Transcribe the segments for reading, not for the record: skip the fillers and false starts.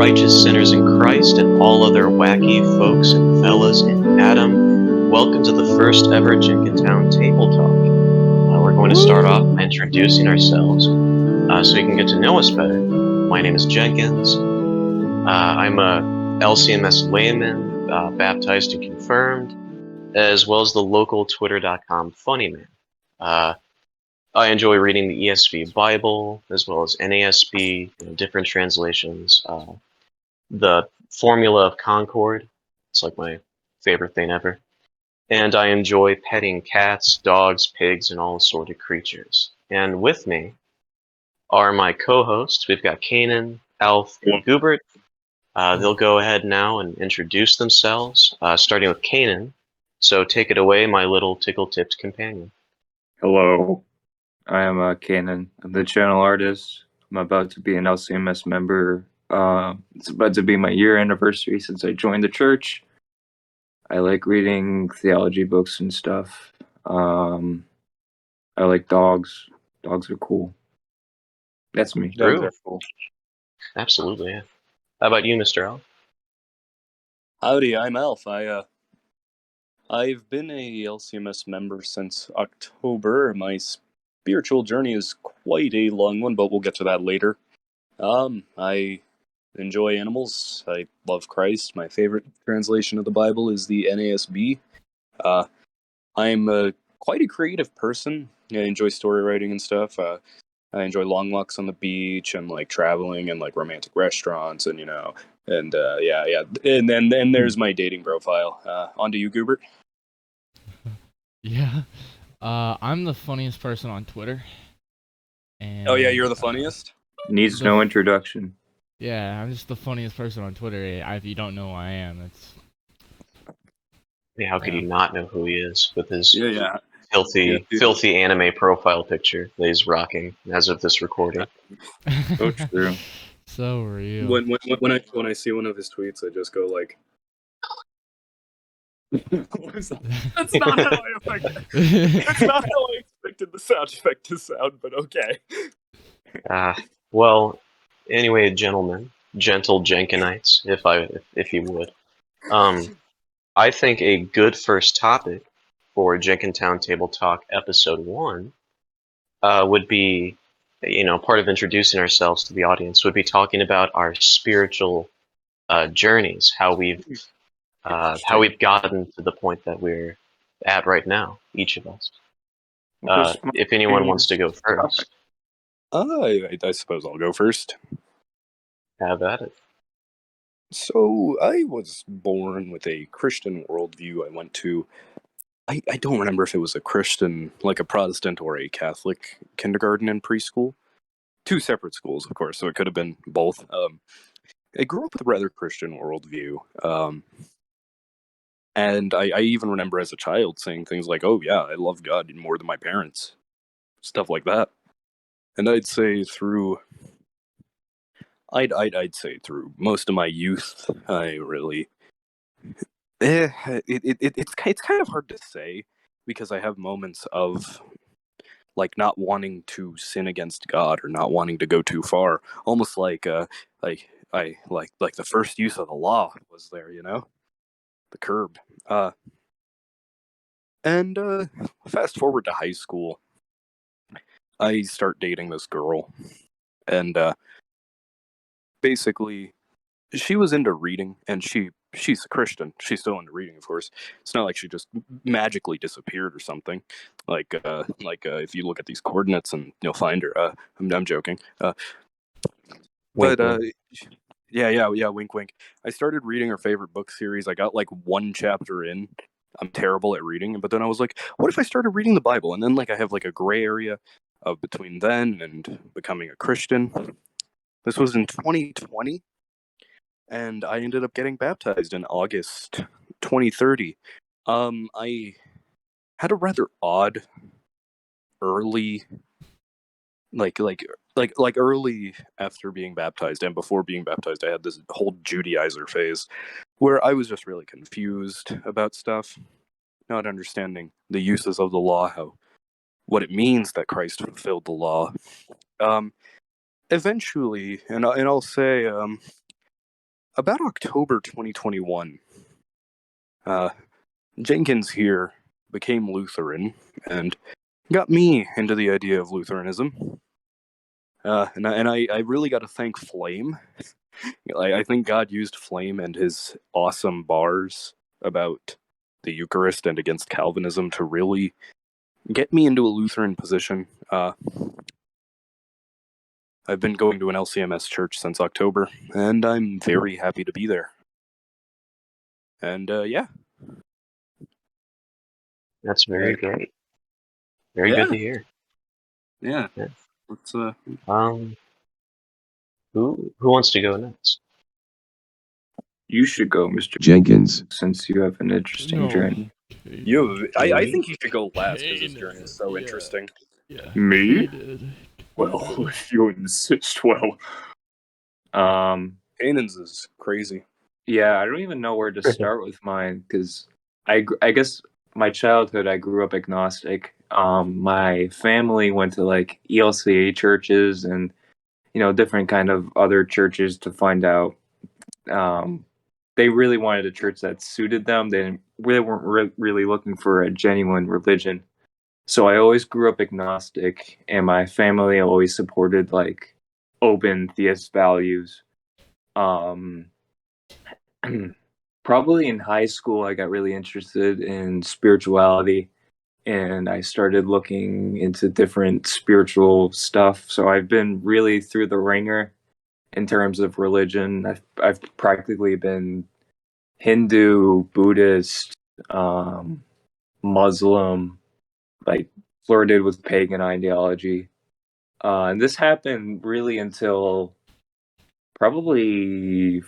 righteous sinners in Christ, and all other wacky folks and fellas in Adam. Welcome to the first ever JenkinTown Table Talk. We're going to start off by introducing ourselves so you can get to know us better. My name is Jenkins. I'm a LCMS layman, baptized and confirmed, as well as the local Twitter.com funny man. I enjoy reading the ESV Bible, as well as NASB, different translations. The Formula of Concord, it's like my favorite thing ever. And I enjoy petting cats, dogs, pigs, and all assorted creatures. And with me are my co-hosts. We've got Kanan, Alf, and Goobert. They'll go ahead now and introduce themselves, starting with Kanan. So take it away, my little tickle-tipped companion. Hello, I am Kanan. I'm the channel artist. I'm about to be an LCMS member. It's about to be my year anniversary since I joined the church. I like reading theology books and stuff. I like dogs. Dogs are cool. That's me. True. Dogs are cool. Absolutely, yeah. How about you, Mr. Alf? Howdy, I'm Alf. I've been a LCMS member since October. My spiritual journey is quite a long one, but we'll get to that later. I enjoy animals. I love Christ. My favorite translation of the Bible is the NASB. I'm quite a creative person. I enjoy story writing and stuff. I enjoy long walks on the beach and like traveling and like romantic restaurants and yeah. And then there's my dating profile. On to you, Goobert. Yeah. I'm the funniest person on Twitter. And, Oh yeah, you're the funniest. Needs no introduction. Yeah, I'm just the funniest person on Twitter. If you don't know who I am, it's... Yeah, how could you not know who he is with his Yeah. filthy anime profile picture that he's rocking as of this recording? So true. So real. When I see one of his tweets, I just go like, "That's not how I expected. That's not how I expected the sound effect to sound." But okay. Well, anyway, gentlemen, gentle Jenkinites, if you would, I think a good first topic for JenkinTown Table Talk Episode 1 would be, part of introducing ourselves to the audience would be talking about our spiritual journeys, how we've gotten to the point that we're at right now, each of us. If anyone wants to go first, I suppose I'll go first. have at it. So I was born with a Christian worldview. I went to, I don't remember if it was a Christian, like a Protestant or a Catholic kindergarten and preschool. Two separate schools, of course, so it could have been both. I grew up with a rather Christian worldview. And I even remember as a child saying things like, "Oh yeah, I love God more than my parents," stuff like that. And I'd say through most of my youth, I really, it's kind of hard to say because I have moments of like not wanting to sin against God or not wanting to go too far, almost like I like the first use of the law was there, the curb. And fast forward to high school, I start dating this girl, and basically, she was into reading, and she's a Christian. She's still into reading, of course. It's not like she just magically disappeared or something. Like if you look at these coordinates and you'll find her. I'm joking. Wink, But wink. yeah, wink, wink. I started reading her favorite book series. I got like one chapter in. I'm terrible at reading, but then I was like, what if I started reading the Bible? And then like I have like a gray area of between then and becoming a Christian. This was in 2020, and I ended up getting baptized in August 2030. I had a rather odd early like early after being baptized and before being baptized, I had this whole Judaizer phase where I was just really confused about stuff, not understanding the uses of the law, what it means that Christ fulfilled the law. Eventually, and I'll say, about October 2021, Jenkins here became Lutheran and got me into the idea of Lutheranism. And I really got to thank Flame. I think God used Flame and his awesome bars about the Eucharist and against Calvinism to really get me into a Lutheran position. I've been going to an LCMS church since October, and I'm very happy to be there. And yeah. That's very great. Very Yeah. good to hear. Yeah. Yeah. Let's Who wants to go next? You should go, Mr. Jenkins. Since you have an interesting No. journey. I think you should go last because his journey is so interesting. Yeah. Me? Kanan. Well, if you insist, well. Canaan's is crazy. Yeah, I don't even know where to start with mine because I guess my childhood I grew up agnostic. My family went to like ELCA churches and different kind of other churches to find out. They really wanted a church that suited them. They weren't really looking for a genuine religion. So I always grew up agnostic, and my family always supported like open theist values. Probably in high school, I got really interested in spirituality, and I started looking into different spiritual stuff. So I've been really through the ringer in terms of religion. I've practically been Hindu, Buddhist, Muslim, like flirted with pagan ideology. And this happened really until probably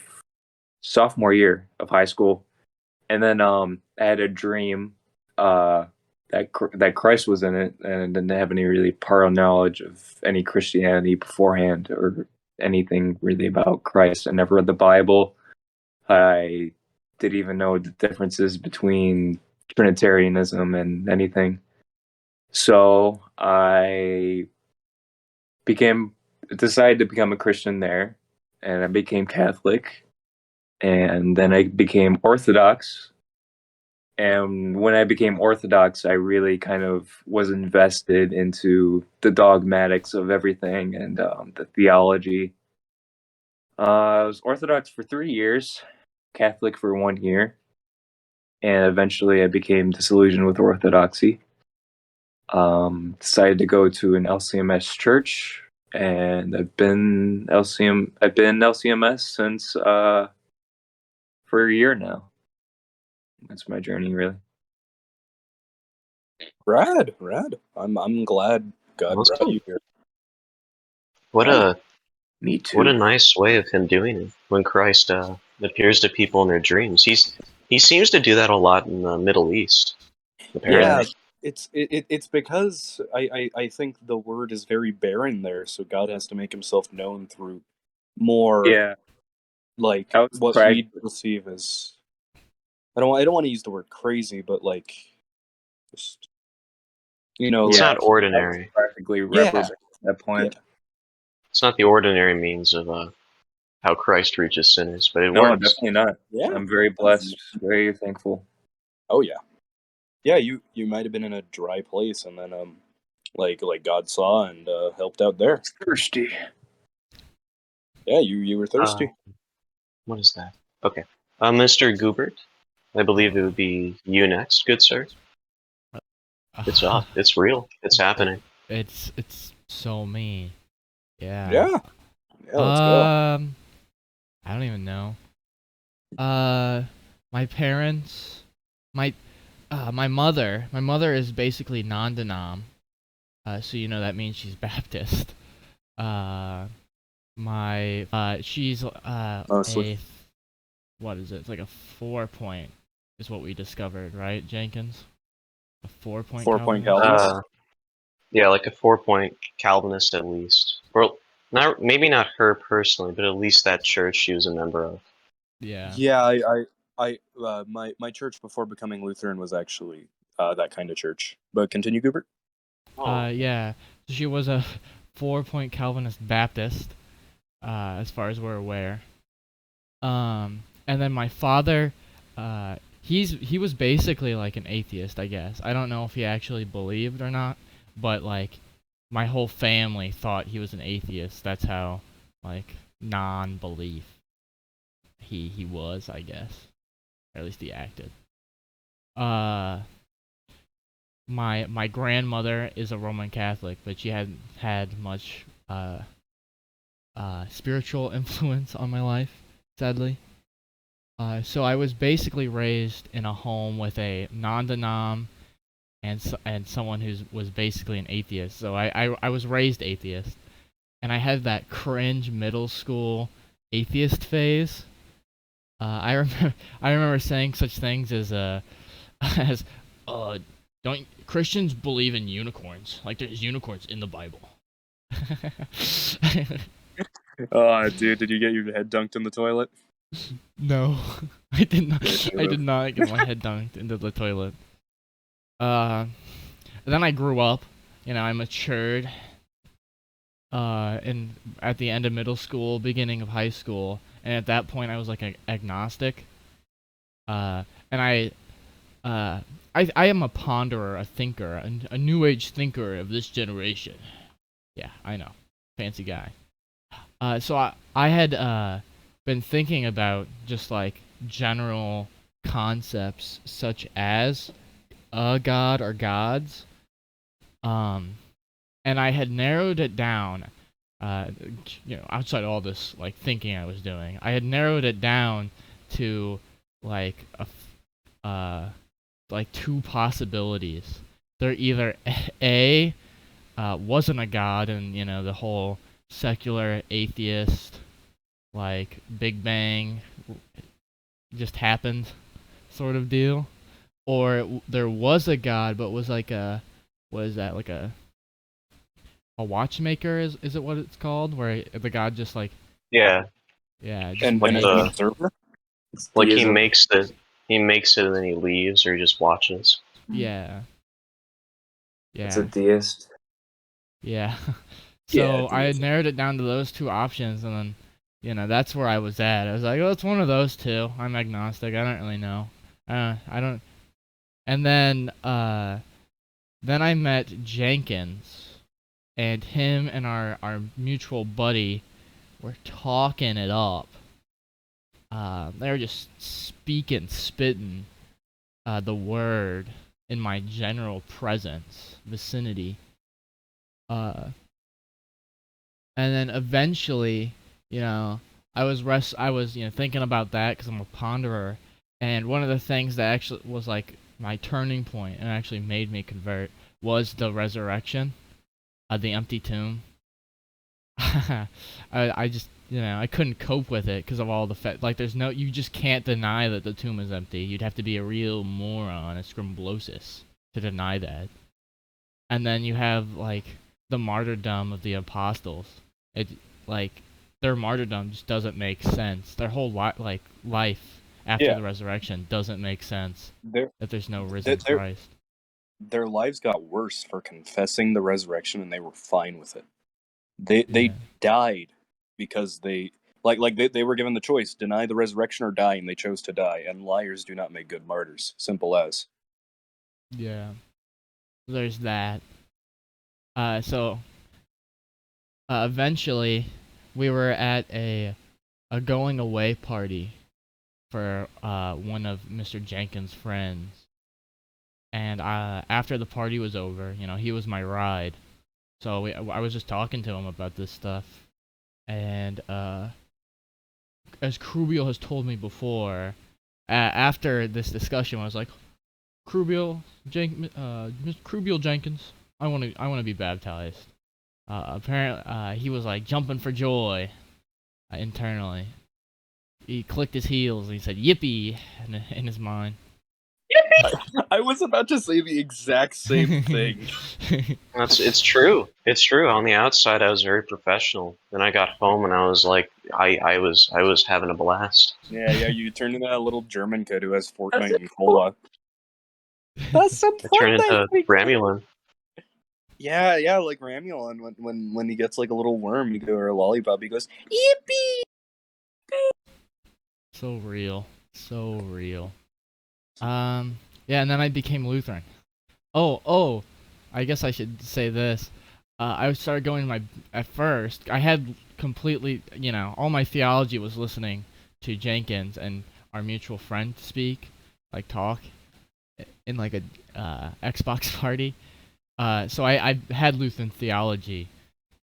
sophomore year of high school. And then I had a dream that Christ was in it, and didn't have any really prior knowledge of any Christianity beforehand or anything really about Christ. I never read the Bible. I didn't even know the differences between Trinitarianism and anything. So I decided to become a Christian there, and I became Catholic, and then I became Orthodox. And when I became Orthodox, I really kind of was invested into the dogmatics of everything and the theology. I was Orthodox for 3 years, Catholic for 1 year, and eventually I became disillusioned with Orthodoxy. Decided to go to an LCMS church, and I've been LCMS since for a year now. That's my journey, really. Rad. I'm glad God Awesome. brought you here. Me too. What a nice way of him doing it when Christ appears to people in their dreams. He seems to do that a lot in the Middle East. Apparently. Yeah, it's because I think the word is very barren there, so God has to make himself known through more like That was what we practical. perceive as I don't want to use the word crazy, but like just It's not ordinary. That was practically Yeah. reprobate at that point. Yeah. It's not the ordinary means of how Christ reaches sinners, but it No, works. definitely not. Yeah. I'm very blessed, very thankful. Oh yeah. Yeah, you might have been in a dry place and then like God saw and helped out there. Thirsty. Yeah, you were thirsty. What is that? Okay. Mr. Goobert, I believe it would be you next, good sir. It's off. It's real. It's happening. It's so me. Yeah. Yeah, let's go. I don't even know. My parents, my mother is basically non-denom. So that means she's Baptist. She's Mostly. what is it? It's like a 4-point is what we discovered, right, Jenkins? A 4-point 4-point Calvinist? Calvinist? Yeah, like a 4-point Calvinist at least. Or maybe not her personally, but at least that church she was a member of. Yeah. Yeah, my church before becoming Lutheran was actually that kind of church. But continue, Goobert. Yeah. So she was a 4-point Calvinist Baptist, as far as we're aware. And then my father, he was basically like an atheist, I guess. I don't know if he actually believed or not, but like my whole family thought he was an atheist. That's how like non-belief he was, I guess. Or at least he acted. My grandmother is a Roman Catholic, but she hadn't had much spiritual influence on my life, sadly. So I was basically raised in a home with a non-denom and someone who was basically an atheist. So I was raised atheist, and I had that cringe middle school atheist phase. I remember saying such things as as don't Christians believe in unicorns? Like there's unicorns in the Bible. Oh, dude, did you get your head dunked in the toilet? No, I did not. Yes, you I did have. not get my head dunked into the toilet. Then I grew up. I matured. And at the end of middle school, beginning of high school, and at that point I was like agnostic. And I am a ponderer, a thinker, a new age thinker of this generation. Yeah, I know, fancy guy. So I had been thinking about just like general concepts such as a god or gods, and I had narrowed it down. Outside all this like thinking I was doing, I had narrowed it down to like like two possibilities. They're either A wasn't a god, and the whole secular atheist like Big Bang just happened sort of deal, or there was a god but was like what is that, like a watchmaker, is it what it's called, where the god just like Yeah, just And Like an the- observer? It's like he theism. makes it and then he leaves or just watches. yeah It's a deist. yeah Yeah, so I had deism. narrowed it down to those two options, and then that's where I was at. I was like, oh, it's one of those two. I'm agnostic. I don't really know. I don't. And then I met Jenkins, and him and our mutual buddy were talking it up. They were just spitting the word in my general presence, vicinity. And then eventually, I was thinking about that because I'm a ponderer, and one of the things that actually was like my turning point and actually made me convert was the resurrection, the empty tomb. I just I couldn't cope with it because of all the like you just can't deny that the tomb is empty. You'd have to be a real moron, a scrimblosis, to deny that. And then you have like the martyrdom of the apostles. It like their martyrdom just doesn't make sense. Their whole life after the resurrection doesn't make sense. If there's no risen Christ. Their lives got worse for confessing the resurrection, and they were fine with it. They died because they were given the choice: deny the resurrection or die, and they chose to die. And liars do not make good martyrs. Simple as. Yeah. There's that. So eventually we were at a going away party for one of Mr. Jenkins' friends. And after the party was over, he was my ride. So I was just talking to him about this stuff. And as Crubiel has told me before, after this discussion, I was like, Crubiel Jenkins, I want to be baptized. Apparently, he was like jumping for joy internally. He clicked his heels and he said "Yippee" in his mind. I was about to say the exact same thing. It's true. It's true. On the outside, I was very professional. Then I got home and I was like, I was having a blast. Yeah, you turned into that little German kid who has Fortnite and cola. That's some I turned into Ramulin. Yeah, like Ramulon. When he gets like a little worm, or a lollipop, he goes, "Yippee!" So real. So real. Yeah, and then I became Lutheran. Oh, I guess I should say this. I started going at first, I had completely, all my theology was listening to Jenkins and our mutual friend talk, in like a Xbox party. So I had Lutheran theology,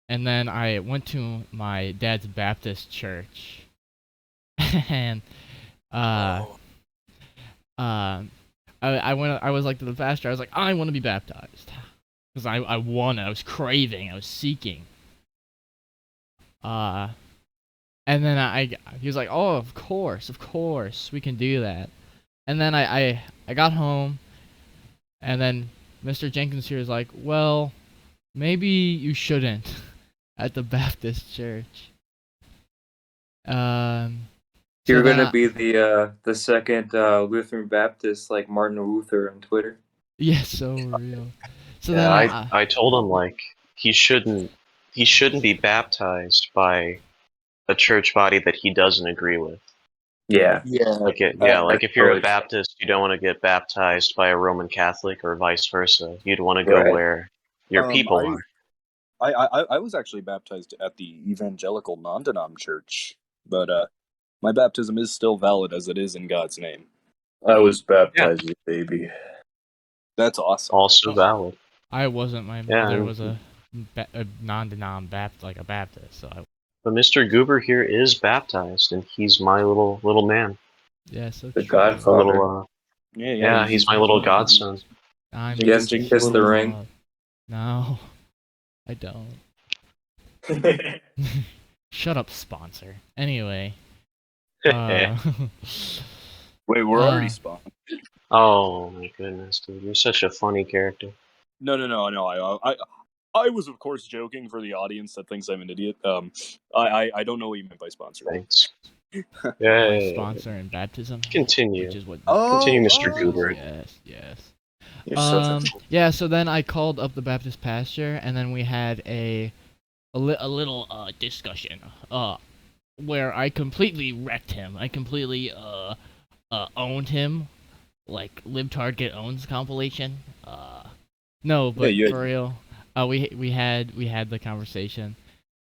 and then I went to my dad's Baptist church, and uh, I went. I was like to the pastor. I was like, I want to be baptized because I wanted. I was craving. I was seeking. And then he was like, oh, of course, we can do that. And then I got home, and then Mr. Jenkins here was like, well, maybe you shouldn't at the Baptist church. So You're then gonna be the second Lutheran Baptist like Martin Luther on Twitter. yeah, so real. So Yeah, then I told him like he shouldn't be baptized by a church body that he doesn't agree with. Yeah. Like if you're a totally- Baptist, you don't want to get baptized by a Roman Catholic or vice versa. You'd want to go Right. where your people are. I was actually baptized at the evangelical non-denom church, but my baptism is still valid as it is in God's name. I was baptized as a baby. That's awesome. Also valid. I wasn't. My Yeah, mother was a non-denom like a Baptist. So But Mr. Goober here is baptized, and he's my little man. yeah, so The true. A Godfather. little, Yeah, he's my little godson. I'm He has to just kiss the full ring. of- No, I don't. Shut up, sponsor. Anyway. Wait, we're already spawned. Oh my goodness, dude, you're such a funny character. No. I was of course joking for the audience that thinks I'm an idiot. I don't know what you meant by sponsor. Thanks. My Yeah. sponsor in baptism. Continue. Which is what. Continue, Mr. Goober. Yes. You're such a Yeah. So then I called up the Baptist pastor, and then we had a little discussion. Where I completely wrecked him. I completely owned him, like Libtard Get Owns compilation. No, but Yeah, for real, we had the conversation.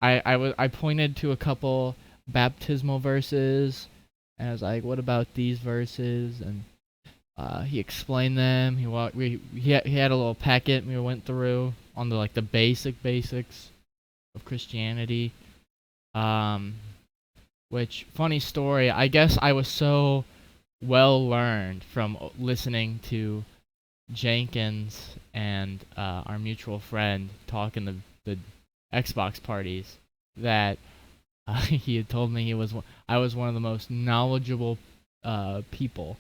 I pointed to a couple baptismal verses, and I was like, "What about these verses?" And he explained them. He had a little packet we went through on the basics of Christianity. Which, funny story, I guess I was so well learned from listening to Jenkins and our mutual friend talk in the Xbox parties that he had told me I was one of the most knowledgeable people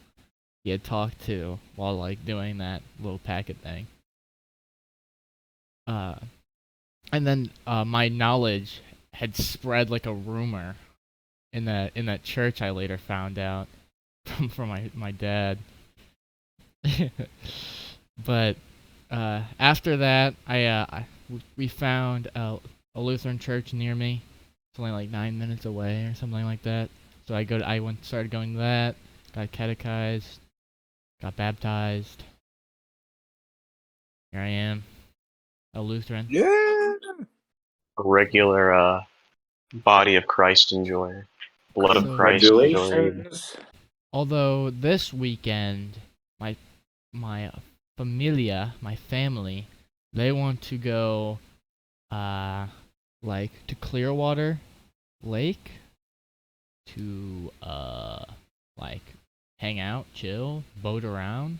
he had talked to while doing that little packet thing. And then my knowledge had spread like a rumor in that church. I later found out from my dad. But after that, we found a Lutheran church near me. It's only like 9 minutes away or something like that. So I started going to that. Got catechized. Got baptized. Here I am, a Lutheran. Yeah. A regular body of Christ enjoyer. Blood of Christ enjoyer. Congratulations. Although this weekend, my familia, my family, they want to go, to Clearwater Lake to hang out, chill, boat around,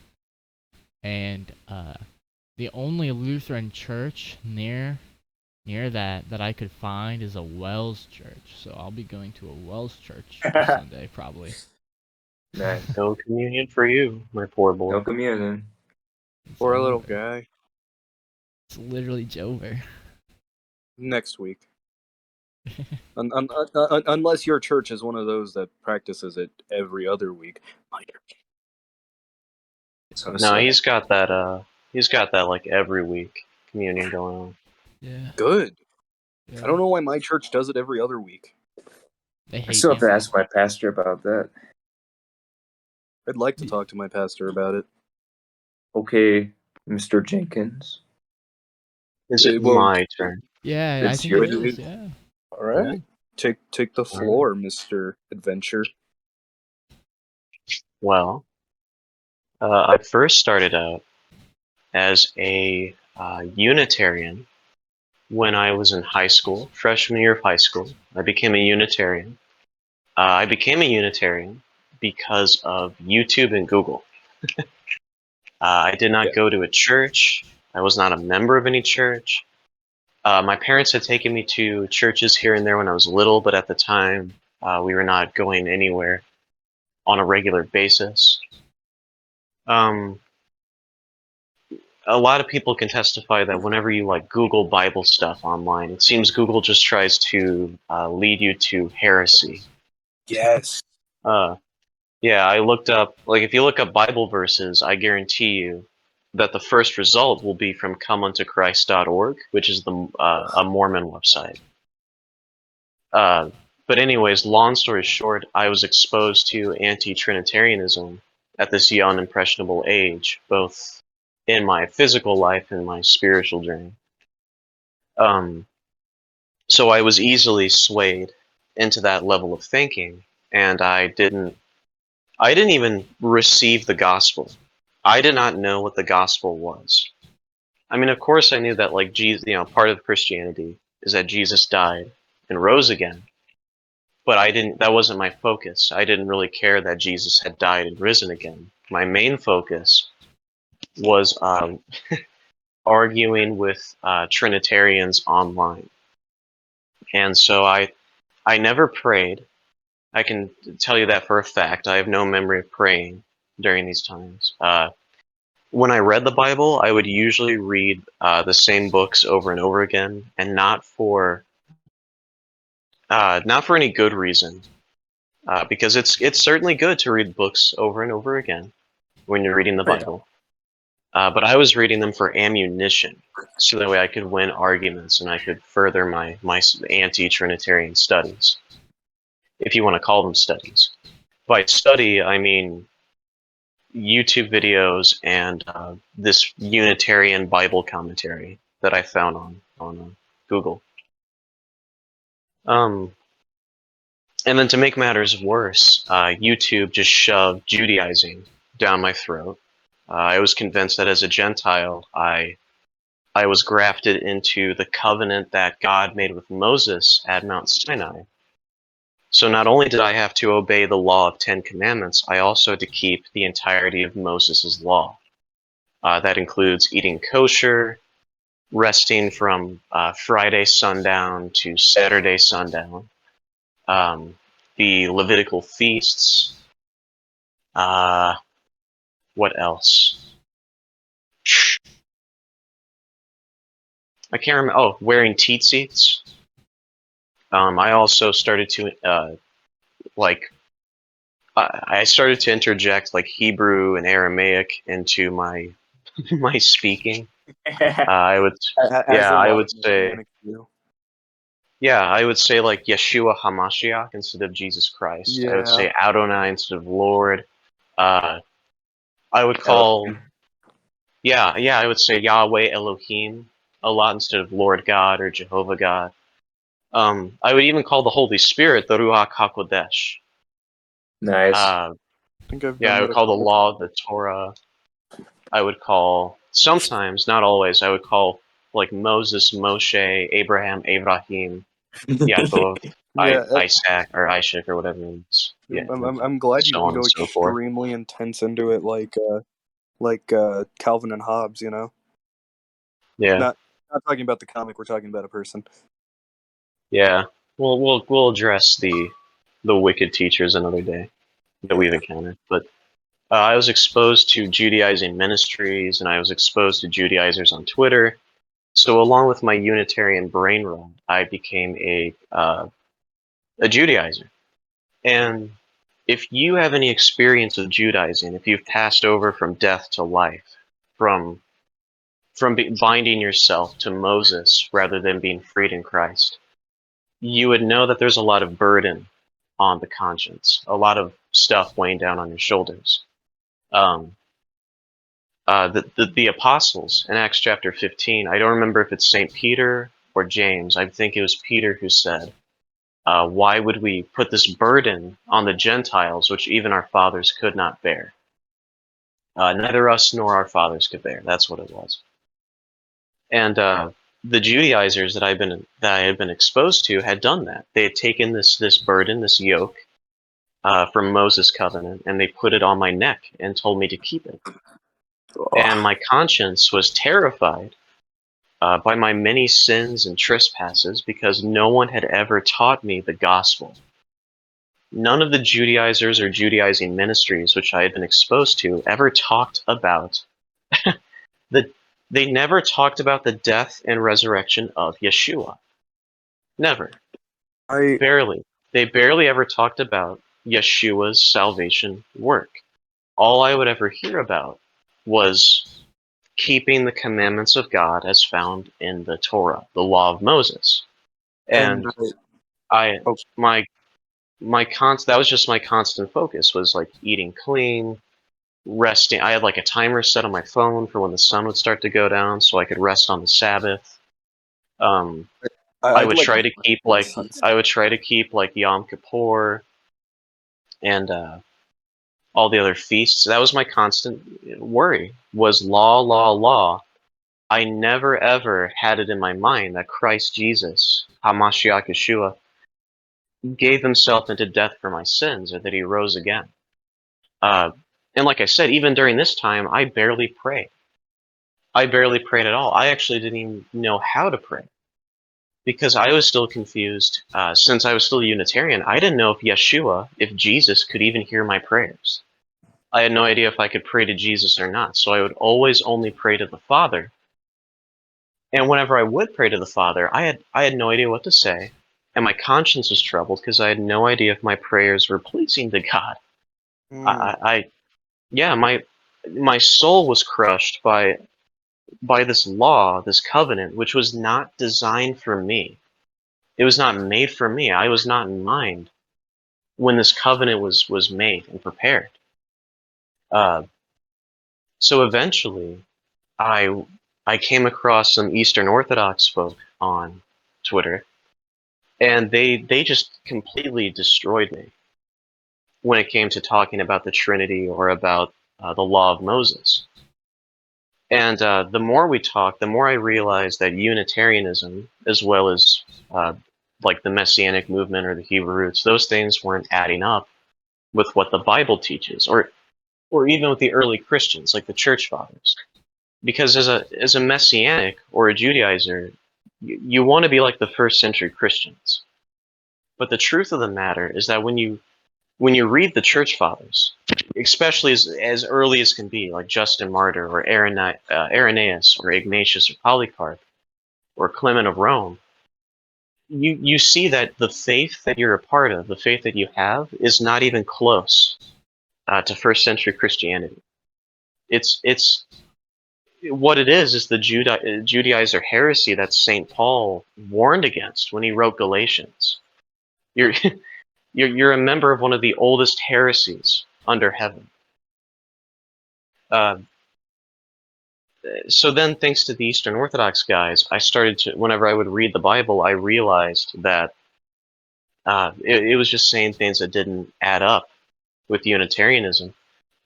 and the only Lutheran church near that I could find is a Wells church. So I'll be going to a Wells church this Sunday probably. Nice. No communion for you, my poor boy. No communion. It's Poor little over. guy. It's literally over. Next week. Unless your church is one of those that practices it every other week. My church. So No, sad. he's got that like every week communion going on. Yeah. Good. Yeah. I don't know why my church does it every other week. They I hate still have to you. ask my pastor about that. I'd like to talk to my pastor about it. Okay, Mr. Jenkins. Is it Well, my turn? Yeah, I It's think your it is. Yeah. all right. Take the floor, Mr. Adventure. Well, I first started out as a Unitarian when I was in high school, freshman year of high school. I became a Unitarian. I became a Unitarian because of YouTube and Google. I did not Yeah. go to a church. I was not a member of any church. My parents had taken me to churches here and there when I was little, but at the time, we were not going anywhere on a regular basis. A lot of people can testify that whenever you like Google Bible stuff online, it seems Google just tries to lead you to heresy. Yes. Yeah, I looked up, like, if you look up Bible verses, I guarantee you that the first result will be from comeuntochrist.org, which is a Mormon website. But anyways, long story short, I was exposed to anti-Trinitarianism at this young, impressionable age, both in my physical life and my spiritual journey. So I was easily swayed into that level of thinking, and I didn't even receive the gospel. I did not know what the gospel was. I mean, of course, I knew that, like, Jesus, part of Christianity is that Jesus died and rose again. But I didn't. That wasn't my focus. I didn't really care that Jesus had died and risen again. My main focus was arguing with Trinitarians online, and so I never prayed. I can tell you that for a fact. I have no memory of praying during these times. When I read the Bible, I would usually read the same books over and over again, and not for any good reason. Because it's certainly good to read books over and over again when you're reading the Oh, yeah. Bible. But I was reading them for ammunition, so that way I could win arguments and I could further my anti-Trinitarian studies, if you want to call them studies. By study, I mean YouTube videos and this Unitarian Bible commentary that I found on Google. And then to make matters worse, YouTube just shoved Judaizing down my throat. I was convinced that as a Gentile, I was grafted into the covenant that God made with Moses at Mount Sinai. So not only did I have to obey the law of 10 Commandments, I also had to keep the entirety of Moses' law. That includes eating kosher, resting from Friday sundown to Saturday sundown, the Levitical feasts. What else? I can't remember. Oh, wearing tzitzits. I also started to I started to interject like Hebrew and Aramaic into my my speaking. I would, As yeah, a I lot would of say, Messianics do. yeah, I would say like Yeshua Hamashiach instead of Jesus Christ. I would Yeah. say Adonai instead of Lord. Uh, I would call, Elohim. yeah, I would say Yahweh Elohim a lot instead of Lord God or Jehovah God. I would even call the Holy Spirit the Ruach HaKodesh. Nice. I think I've Yeah, done I that would a call the couple law times. the Torah. I would call, sometimes, not always, I would call like Moses, Moshe, Abraham, Abraham, Yaakov, Yeah, Isaac, or Ishak, or whatever it is. Yeah, I'm glad you so didn't on go and so forth. extremely intense into it like Calvin and Hobbes, you know? Yeah, Not talking about the comic, we're talking about a person. yeah. We'll address the wicked teachers another day that we've encountered. But I was exposed to Judaizing ministries, and I was exposed to Judaizers on Twitter. So along with my Unitarian brain rot, I became a Judaizer. And if you have any experience of Judaizing, if you've passed over from death to life, from binding yourself to Moses rather than being freed in Christ, you would know that there's a lot of burden on the conscience, a lot of stuff weighing down on your shoulders. The apostles in Acts chapter 15, I don't remember if it's St. Peter or James, I think it was Peter who said, why would we put this burden on the Gentiles, which even our fathers could not bear? Neither us nor our fathers could bear. That's what it was. And the Judaizers that I had been exposed to had done that. They had taken this burden, this yoke, from Moses' covenant, and they put it on my neck and told me to keep it. And my conscience was terrified by my many sins and trespasses because no one had ever taught me the gospel. None of the Judaizers or Judaizing ministries which I had been exposed to ever talked about they never talked about the death and resurrection of Yeshua. Never. Barely. They barely ever talked about Yeshua's salvation work. All I would ever hear about was keeping the commandments of God as found in the Torah, the law of Moses. And that was just my constant focus, was like eating clean, resting. I had like a timer set on my phone for when the sun would start to go down so I could rest on the Sabbath. I would try to keep like Yom Kippur and all the other feasts. That was my constant worry, was law, law, law. I never ever had it in my mind that Christ Jesus, HaMashiach Yeshua, gave himself into death for my sins, or that he rose again. And like I said, even during this time, I barely prayed. I barely prayed at all. I actually didn't even know how to pray because I was still confused. Since I was still a Unitarian, I didn't know if Yeshua, if Jesus, could even hear my prayers. I had no idea if I could pray to Jesus or not, so I would always only pray to the Father. And whenever I would pray to the Father, I had no idea what to say, and my conscience was troubled because I had no idea if my prayers were pleasing to God. My soul was crushed by this law, this covenant, which was not designed for me. It was not made for me. I was not in mind when this covenant was made and prepared. So eventually, I came across some Eastern Orthodox folk on Twitter, and they just completely destroyed me when it came to talking about the Trinity or about the law of Moses. And the more we talked, the more I realized that Unitarianism, as well as like the Messianic movement or the Hebrew roots, those things weren't adding up with what the Bible teaches, or even with the early Christians, like the Church Fathers. Because as a Messianic or a Judaizer, you want to be like the first century Christians. But the truth of the matter is that when you read the Church Fathers, especially as early as can be, like Justin Martyr or Irenaeus or Ignatius or Polycarp or Clement of Rome, you see that the faith that you're a part of, the faith that you have, is not even close to first century Christianity. It's what it is the Judaizer heresy that St. Paul warned against when he wrote Galatians. You're a member of one of the oldest heresies under heaven. So then, thanks to the Eastern Orthodox guys, I started to, whenever I would read the Bible, I realized that it was just saying things that didn't add up with Unitarianism.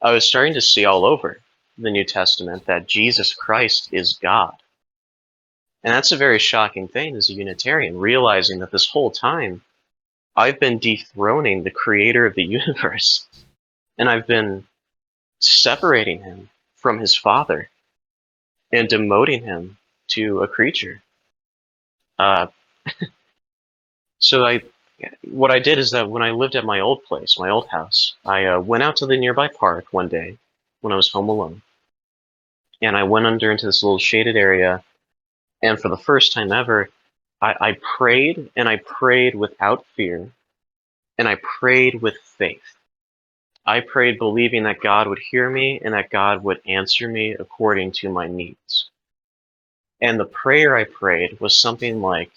I was starting to see all over the New Testament that Jesus Christ is God. And that's a very shocking thing as a Unitarian, realizing that this whole time I've been dethroning the creator of the universe, and I've been separating him from his Father and demoting him to a creature. So what I did is that when I lived at my old place, my old house, I went out to the nearby park one day when I was home alone, and I went under into this little shaded area, and for the first time ever, I prayed, and I prayed without fear, and I prayed with faith. I prayed believing that God would hear me and that God would answer me according to my needs. And the prayer I prayed was something like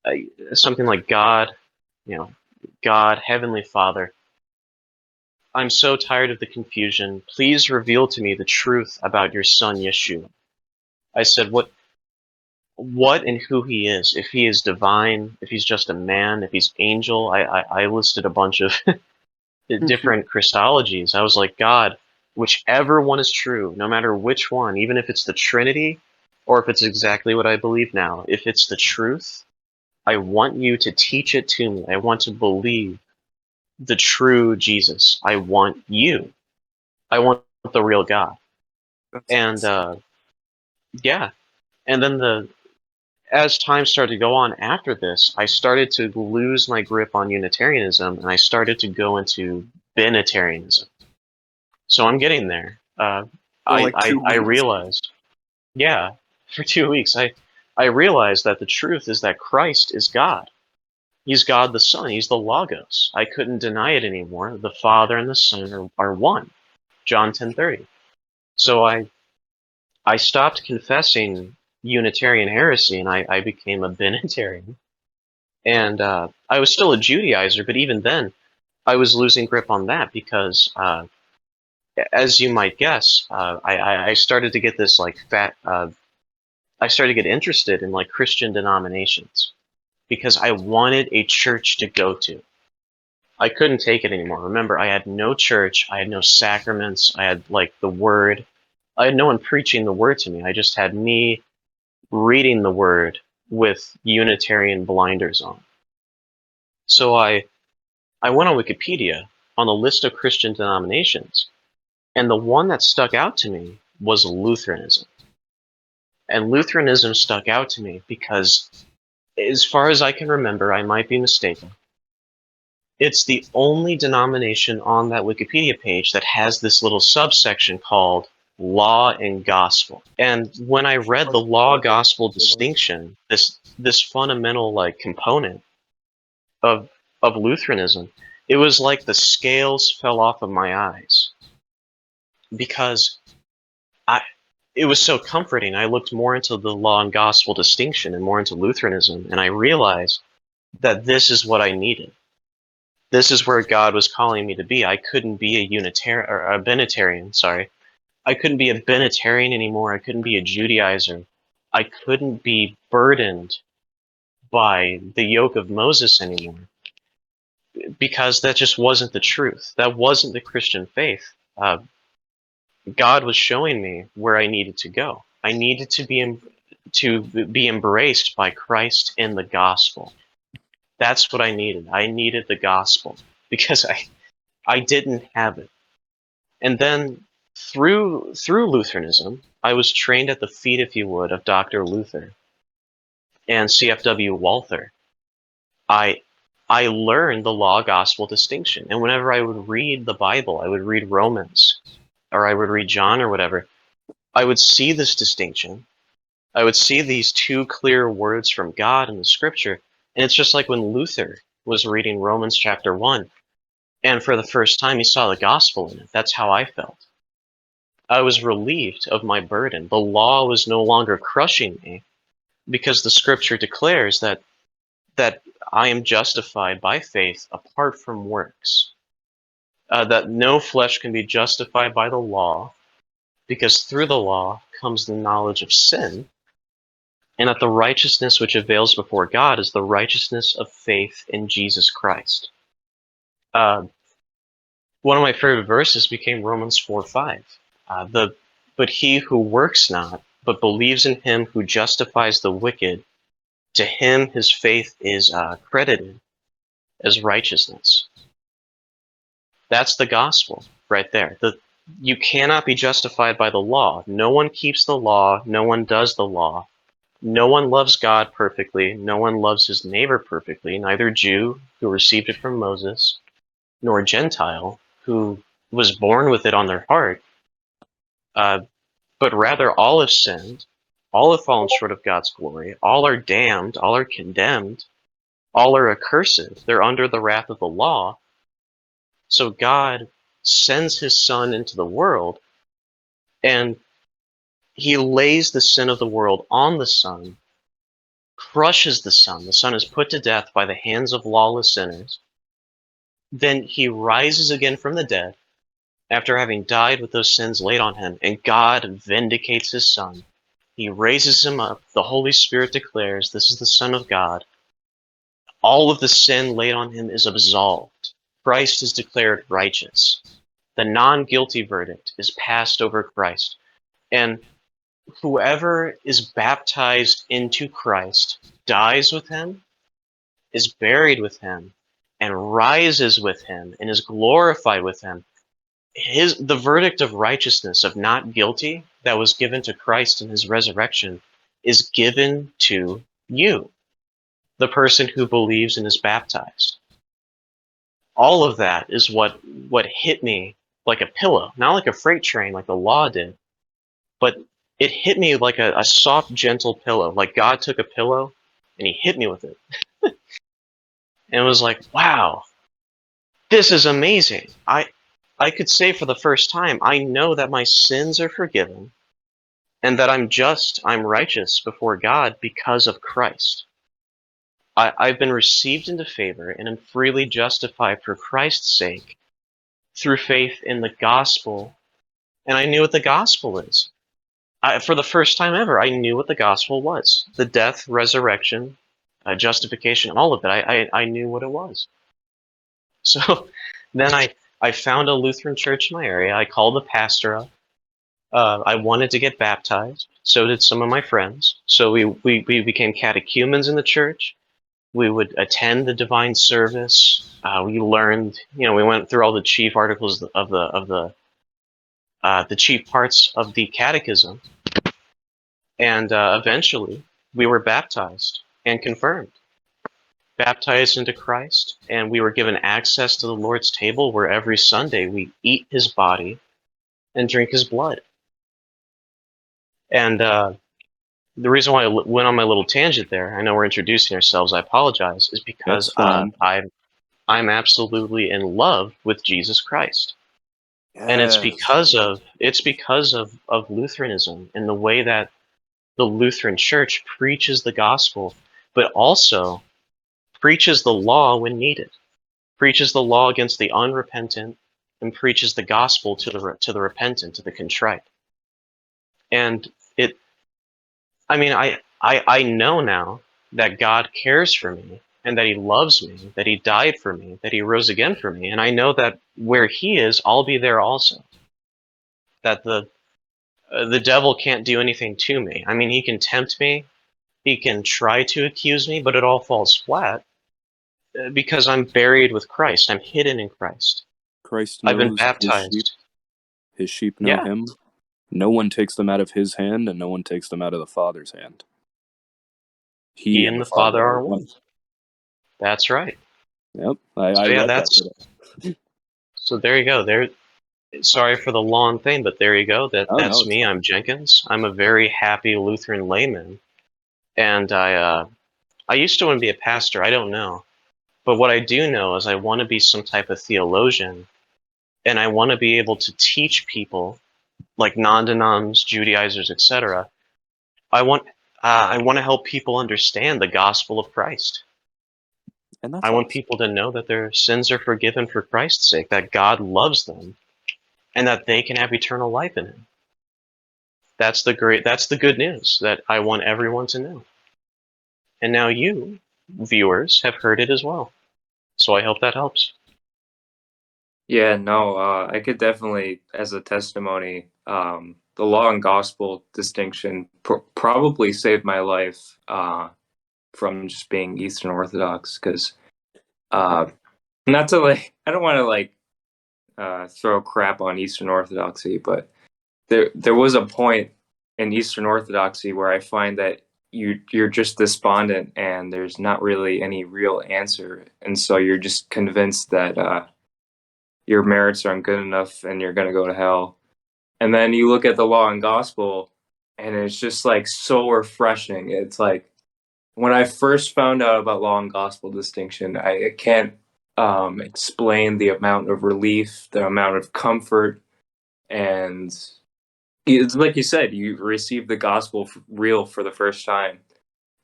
God, God, Heavenly Father, I'm so tired of the confusion. Please reveal to me the truth about your son, Yeshua. I said, what and who he is. If he is divine, if he's just a man, if he's angel. I listed a bunch of different Christologies. I was like, God, whichever one is true, no matter which one, even if it's the Trinity or if it's exactly what I believe now, if it's the truth, I want you to teach it to me. I want to believe the true Jesus. I want you. I want the real God. And yeah, and then as time started to go on after this, I started to lose my grip on Unitarianism, and I started to go into Binitarianism. So I'm getting there. I realized, yeah, for 2 weeks, I realized that the truth is that Christ is God. He's God the Son. He's the Logos. I couldn't deny it anymore. The Father and the Son are one. John 10:30. So I stopped confessing Unitarian heresy, and I became a Binitarian. And I was still a Judaizer, but even then, I was losing grip on that because, as you might guess, I started to get this like I started to get interested in like Christian denominations because I wanted a church to go to. I couldn't take it anymore. Remember, I had no church, I had no sacraments, I had like the Word. I had no one preaching the Word to me. I just had me reading the Word with Unitarian blinders on. So I went on Wikipedia on the list of Christian denominations, and the one that stuck out to me was Lutheranism. And Lutheranism stuck out to me because, as far as I can remember, I might be mistaken, it's the only denomination on that Wikipedia page that has this little subsection called Law and Gospel. And when I read the law-gospel distinction, this fundamental like component of Lutheranism, it was like the scales fell off of my eyes because it was so comforting. I looked more into the law and gospel distinction and more into Lutheranism, and I realized that this is what I needed. This is where God was calling me to be. I couldn't be a Unitarian or a Binitarian. Sorry, I couldn't be a Binitarian anymore. I couldn't be a Judaizer. I couldn't be burdened by the yoke of Moses anymore, because that just wasn't the truth. That wasn't the Christian faith. God was showing me where I needed to go. I needed to be embraced by Christ in the gospel. That's what I needed. I needed the gospel because I didn't have it. And then through Lutheranism, I was trained at the feet, if you would, of Dr. Luther and CFW Walther. I learned the law gospel distinction, and whenever I would read the Bible, I would read Romans or I would read John or whatever, I would see this distinction. I would see these two clear words from God in the scripture. And it's just like when Luther was reading Romans chapter 1, and for the first time he saw the gospel in it. That's how I felt. I was relieved of my burden. The law was no longer crushing me because the scripture declares that I am justified by faith apart from works. That no flesh can be justified by the law, because through the law comes the knowledge of sin, and that the righteousness which avails before God is the righteousness of faith in Jesus Christ. One of my favorite verses became Romans 4:5. But he who works not, but believes in him who justifies the wicked, to him his faith is credited as righteousness. That's the gospel right there. You cannot be justified by the law. No one keeps the law. No one does the law. No one loves God perfectly. No one loves his neighbor perfectly, neither Jew, who received it from Moses, nor Gentile, who was born with it on their heart. But rather all have sinned. All have fallen short of God's glory. All are damned. All are condemned. All are accursed. They're under the wrath of the law. So God sends his Son into the world, and he lays the sin of the world on the Son, crushes the Son. The Son is put to death by the hands of lawless sinners, then he rises again from the dead after having died with those sins laid on him, and God vindicates his Son. He raises him up. The Holy Spirit declares, this is the Son of God. All of the sin laid on him is absolved. Christ is declared righteous. The non-guilty verdict is passed over Christ. And whoever is baptized into Christ dies with him, is buried with him, and rises with him, and is glorified with him. The verdict of righteousness, of not guilty, that was given to Christ in his resurrection, is given to you, the person who believes and is baptized. All of that is what hit me like a pillow, not like a freight train like the law did, but it hit me like a soft, gentle pillow. Like God took a pillow and he hit me with it. And it was like, wow, this is amazing. I could say for the first time, I know that my sins are forgiven and that I'm righteous before God because of Christ. I've been received into favor and am freely justified for Christ's sake through faith in the gospel. And I knew what the gospel is. For the first time ever, I knew what the gospel was. The death, resurrection, justification, all of it. I knew what it was. So then I found a Lutheran church in my area. I called the pastor up. I wanted to get baptized. So did some of my friends. So we became catechumens in the church. We would attend the divine service. We learned, we went through all the chief articles of the chief parts of the catechism. And eventually, we were baptized and confirmed. Baptized into Christ, and we were given access to the Lord's table where every Sunday we eat his body and drink his blood. And the reason why I went on my little tangent there, I know we're introducing ourselves, I apologize, is because I'm absolutely in love with Jesus Christ. Yes. And it's because of Lutheranism and the way that the Lutheran Church preaches the gospel, but also preaches the law when needed, preaches the law against the unrepentant, and preaches the gospel to the repentant, to the contrite. And I know now that God cares for me and that he loves me, that he died for me, that he rose again for me. And I know that where he is, I'll be there also. That the devil can't do anything to me. I mean, he can tempt me, he can try to accuse me, but it all falls flat because I'm buried with Christ. I'm hidden in Christ. Christ knows I've been baptized. His sheep know him. No one takes them out of his hand, and no one takes them out of the Father's hand. He and the Father are one. That's right. Yep, I read that today. So there you go. Sorry for the long thing, but there you go. That's me. I'm Jenkins. I'm a very happy Lutheran layman, and I used to want to be a pastor. I don't know, but what I do know is I want to be some type of theologian, and I want to be able to teach people, like non-denoms, Judaizers, etc. I want to help people understand the gospel of Christ. And I want people to know that their sins are forgiven for Christ's sake, that God loves them, and that they can have eternal life in him. That's the good news that I want everyone to know. And now you, viewers, have heard it as well. So I hope that helps. Yeah, no, I could definitely, as a testimony, the law and gospel distinction probably saved my life from just being Eastern Orthodox, because not to I don't want to throw crap on Eastern Orthodoxy, but there was a point in Eastern Orthodoxy where I find that you're just despondent and there's not really any real answer, and so you're just convinced that your merits aren't good enough and you're going to go to hell. And then you look at the law and gospel and it's just so refreshing. It's like when I first found out about law and gospel distinction, I can't explain the amount of relief, the amount of comfort, and it's like you said, you receive the gospel real for the first time.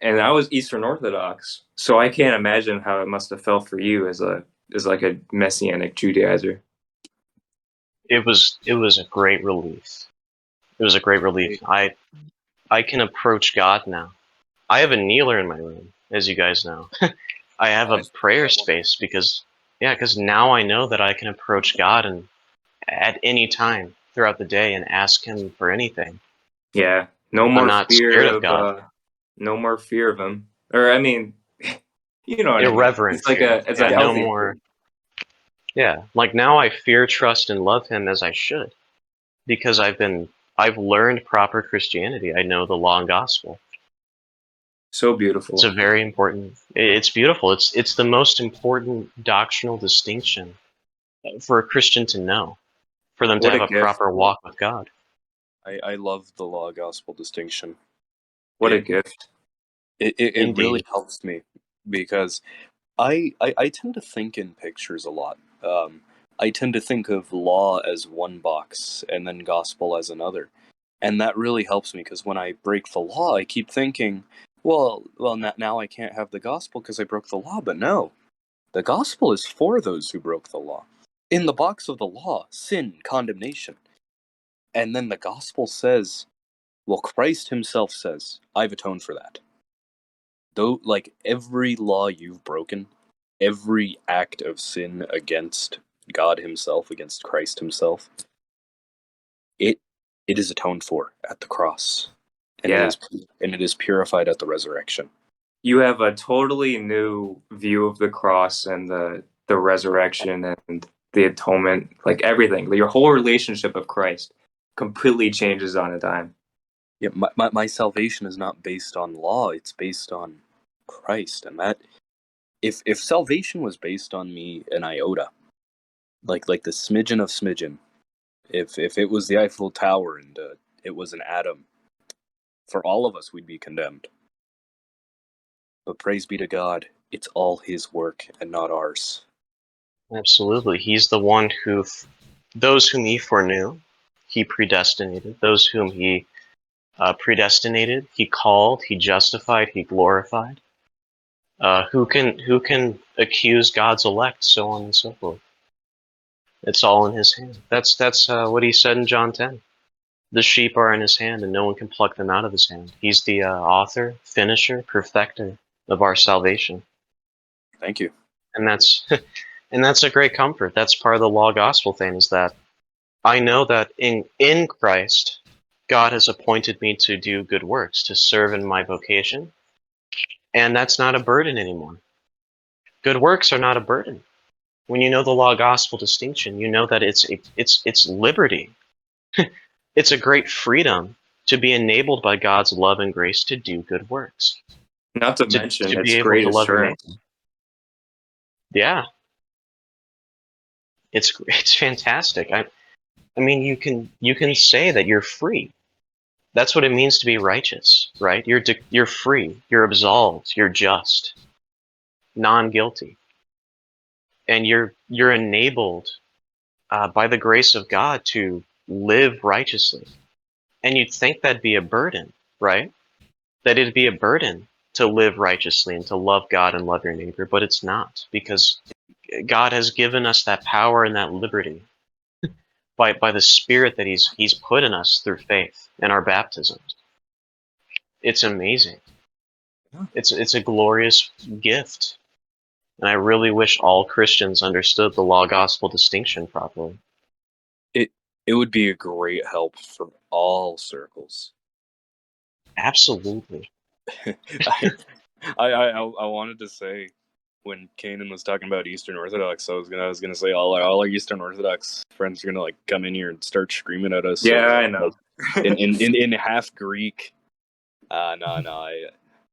And I was Eastern Orthodox, so I can't imagine how it must have felt for you as a is like a messianic Judaizer. It was a great relief. It was a great relief. I can approach God now. I have a kneeler in my room, as you guys know. I have a prayer space because now I know that I can approach God and at any time throughout the day and ask Him for anything. Yeah, no I'm more not fear scared of of God. no more fear of him. Or I mean, you know what I mean. Irreverent It's like fear. it's a Yeah, no healthy more. fear. Yeah, like now I fear, trust, and love Him as I should because I've learned proper Christianity. I know the law and gospel. So It's beautiful. a very important. It's beautiful. It's the most important doctrinal distinction for a Christian to know, for them to What have a a gift. proper walk with God. I love the law gospel distinction. What a It gift. it really Indeed. helps me because I tend to think in pictures a lot. I tend to think of law as one box and then gospel as another. And that really helps me because when I break the law, I keep thinking, now I can't have the gospel because I broke the law. But no, the gospel is for those who broke the law. In the box of the law, sin, condemnation. And then the gospel says, well, Christ himself says, I've atoned for that. Though, like every law you've broken, every act of sin against God himself, against Christ himself, it is atoned for at the cross. And Yeah. it is purified at the resurrection. You have a totally new view of the cross and the resurrection and the atonement, like everything. Your whole relationship of Christ completely changes on a dime. Yeah, my salvation is not based on law, it's based on Christ. And that if salvation was based on me an iota, like the smidgen of smidgen, if it was the Eiffel Tower and it was an atom, for all of us we'd be condemned. But praise be to God, it's all his work and not ours. Absolutely. He's the one who, those whom He foreknew, He predestinated. Those whom He predestinated, He called, He justified, He glorified. Who can accuse God's elect? So on and so forth. It's all in His hand. That's what He said in John 10. The sheep are in His hand, and no one can pluck them out of His hand. He's the author, finisher, perfecter of our salvation, Thank you. and that's and that's a great comfort. That's part of the law gospel thing. Is that I know that in Christ, God has appointed me to do good works, to serve in my vocation, and that's not a burden anymore. Good works are not a burden. When you know the law gospel distinction, you know that it's liberty. It's a great freedom to be enabled by God's love and grace to do good works, Not to to mention be it's able great to love your assurance. neighbor. Yeah, it's fantastic. I mean, you can say that you're free. That's what it means to be righteous, right? You're free. You're absolved. You're just, non-guilty, and you're enabled by the grace of God to live righteously. And you'd think that'd be a burden, right? That it'd be a burden to live righteously and to love God and love your neighbor, but it's not, because God has given us that power and that liberty by the Spirit that He's put in us through faith and our baptisms. It's amazing. It's a glorious gift. And I really wish all Christians understood the law gospel distinction properly. It would be a great help for all circles. Absolutely. I wanted to say when Kanan was talking about Eastern Orthodox, I was gonna say all our Eastern Orthodox friends are gonna like come in here and start screaming at us. Yeah, I know. in half Greek. No, I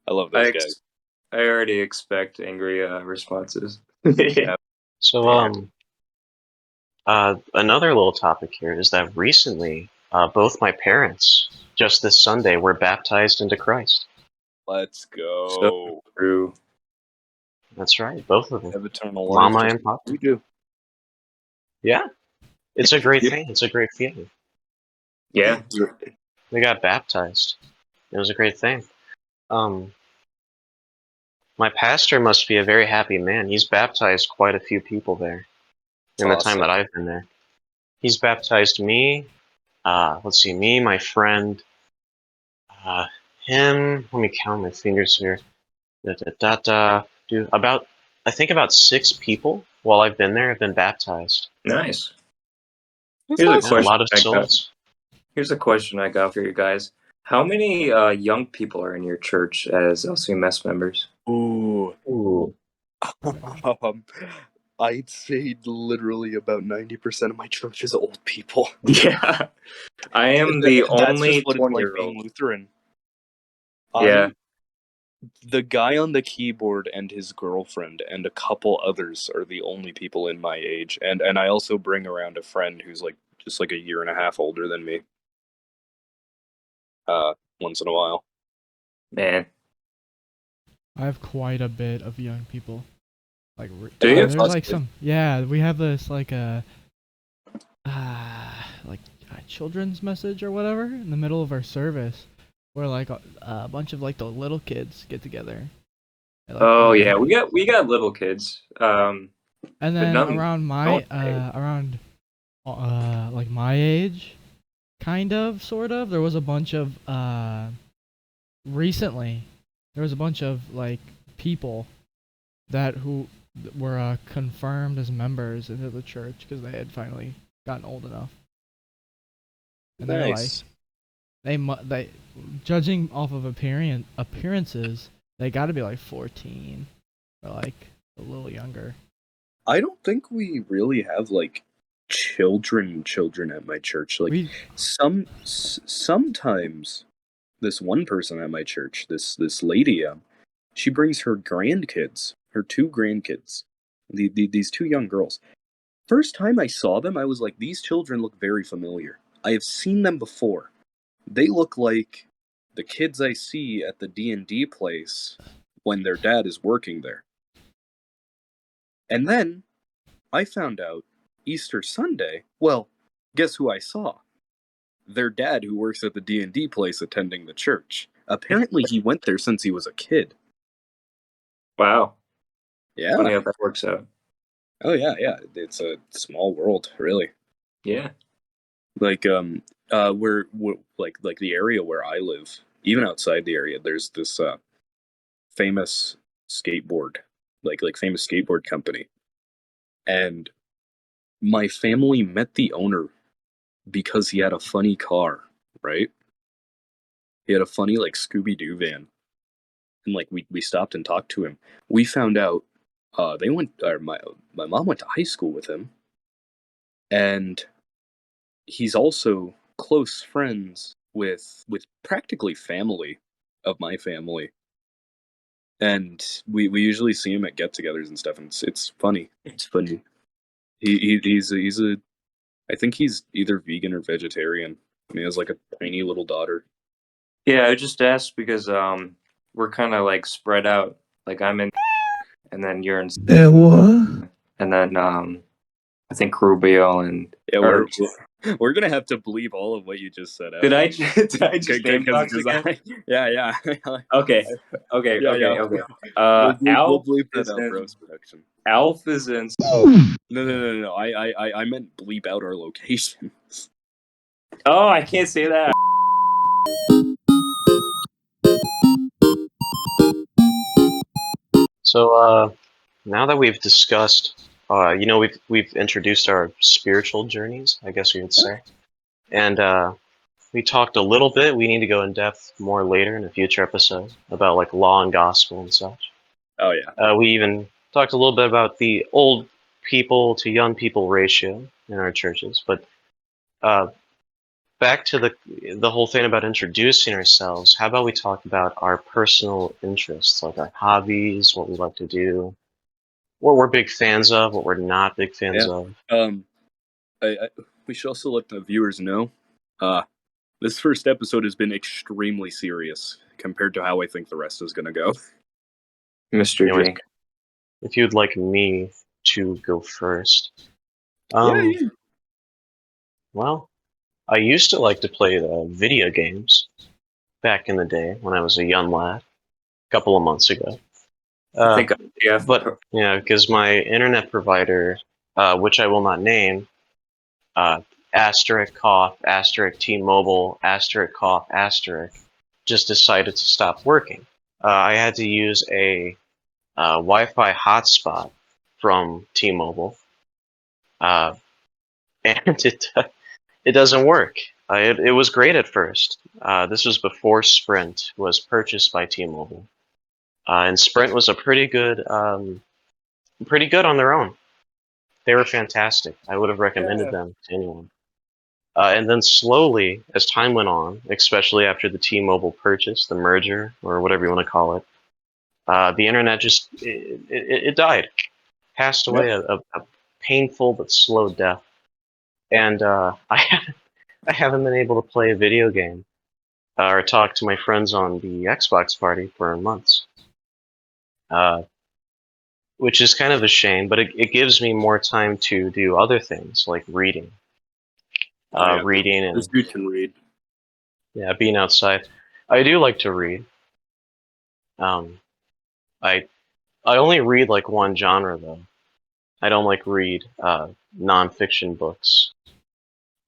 love those guys. I already expect angry responses. So, another little topic here is that recently, both my parents, just this Sunday, were baptized into Christ. Let's go. So true. That's right, both of them. Have eternal life. Mama just and Papa. we do. Yeah, it's a great thing. It's a great feeling. Yeah. They got baptized. It was a great thing. My pastor must be a very happy man. He's baptized quite a few people there in the time that I've been there. He's baptized me. Let's see, me, my friend, him. Let me count my fingers here. I think about 6 people while I've been there have been baptized. Nice. That's Here's a nice. Yeah, a question lot of I got. souls. Here's a question I got for you guys. How many young people are in your church as LCMS members? Ooh. Ooh. I'd say literally about 90% of my church is old people. Yeah. I am the That's only just what it's like 20-year-old. being Lutheran. Yeah. The guy on the keyboard and his girlfriend and a couple others are the only people in my age. And I also bring around a friend who's like just like a year and a half older than me. Once in a while. Man. I have quite a bit of young people. Like, Do you? there's like some. Yeah, we have this like children's message or whatever in the middle of our service, where like a bunch of like the little kids get together. Like, Oh yeah, we got little kids. And then none- around like my age, kind of, sort of, there was a bunch of recently there was a bunch of like people who were confirmed as members into the church because they had finally gotten old enough. And Nice. they're like, they judging off of appearances, they got to be like 14 or like a little younger. I don't think we really have like children at my church. Like sometimes this one person at my church, this lady, she brings her grandkids, her 2 grandkids, these 2 young girls. First time I saw them, I was like, these children look very familiar. I have seen them before. They look like the kids I see at the D&D place when their dad is working there. And then I found out Easter Sunday, well, guess who I saw? Their dad, who works at the D&D place, attending the church. Apparently he went there since he was a kid. Wow. Yeah. Funny how that works out. Oh yeah. It's a small world, really. Yeah. Like we're like the area where I live, even outside the area, there's this famous skateboard, like famous skateboard company. And my family met the owner because he had a funny car, right? He had a funny like Scooby-Doo van. And like we stopped and talked to him. We found out my mom went to high school with him. And he's also close friends with practically family of my family. And we usually see him at get-togethers and stuff, and it's funny. It's funny. He's a I think he's either vegan or vegetarian. And he has like a tiny little daughter. Yeah, I just asked because we're kind of like spread out. Like I'm in, and then you're in, What? and then I think Rubio and Yeah, or- we're gonna have to bleep all of what you just said out. did I just name drop again? Yeah. Okay. Yeah. Alf We'll bleep that is out in- for post-production. Alf is in. No. I meant bleep out our location. Oh, I can't say that. So now that we've discussed, we've introduced our spiritual journeys, I guess we would say, and we talked a little bit. We need to go in depth more later in a future episode about like law and gospel and such. Oh yeah. We even talked a little bit about the old people to young people ratio in our churches, but back to the whole thing about introducing ourselves. How about we talk about our personal interests, like our hobbies, what we like to do, what we're big fans of, what we're not big fans of. We should also let the viewers know, this first episode has been extremely serious compared to how I think the rest is gonna go. Mr. Anyways, Jink. if you'd like me to go first. Yeah. Well, I used to like to play video games back in the day when I was a young lad, a couple of months ago. I think But because my internet provider, which I will not name, asterisk cough, asterisk T-Mobile, asterisk cough, asterisk, just decided to stop working. I had to use a Wi-Fi hotspot from T-Mobile, and it doesn't work. It was great at first. This was before Sprint was purchased by T-Mobile, and Sprint was a pretty good on their own. They were fantastic. I would have recommended them to anyone. And then slowly, as time went on, especially after the T-Mobile purchase, the merger, or whatever you want to call it, the internet just it died, passed away a painful but slow death. And I haven't been able to play a video game or talk to my friends on the Xbox party for months, which is kind of a shame. But it gives me more time to do other things like reading. Reading and this dude can read. Yeah, being outside. I do like to read. I only read like one genre though. I don't like read nonfiction books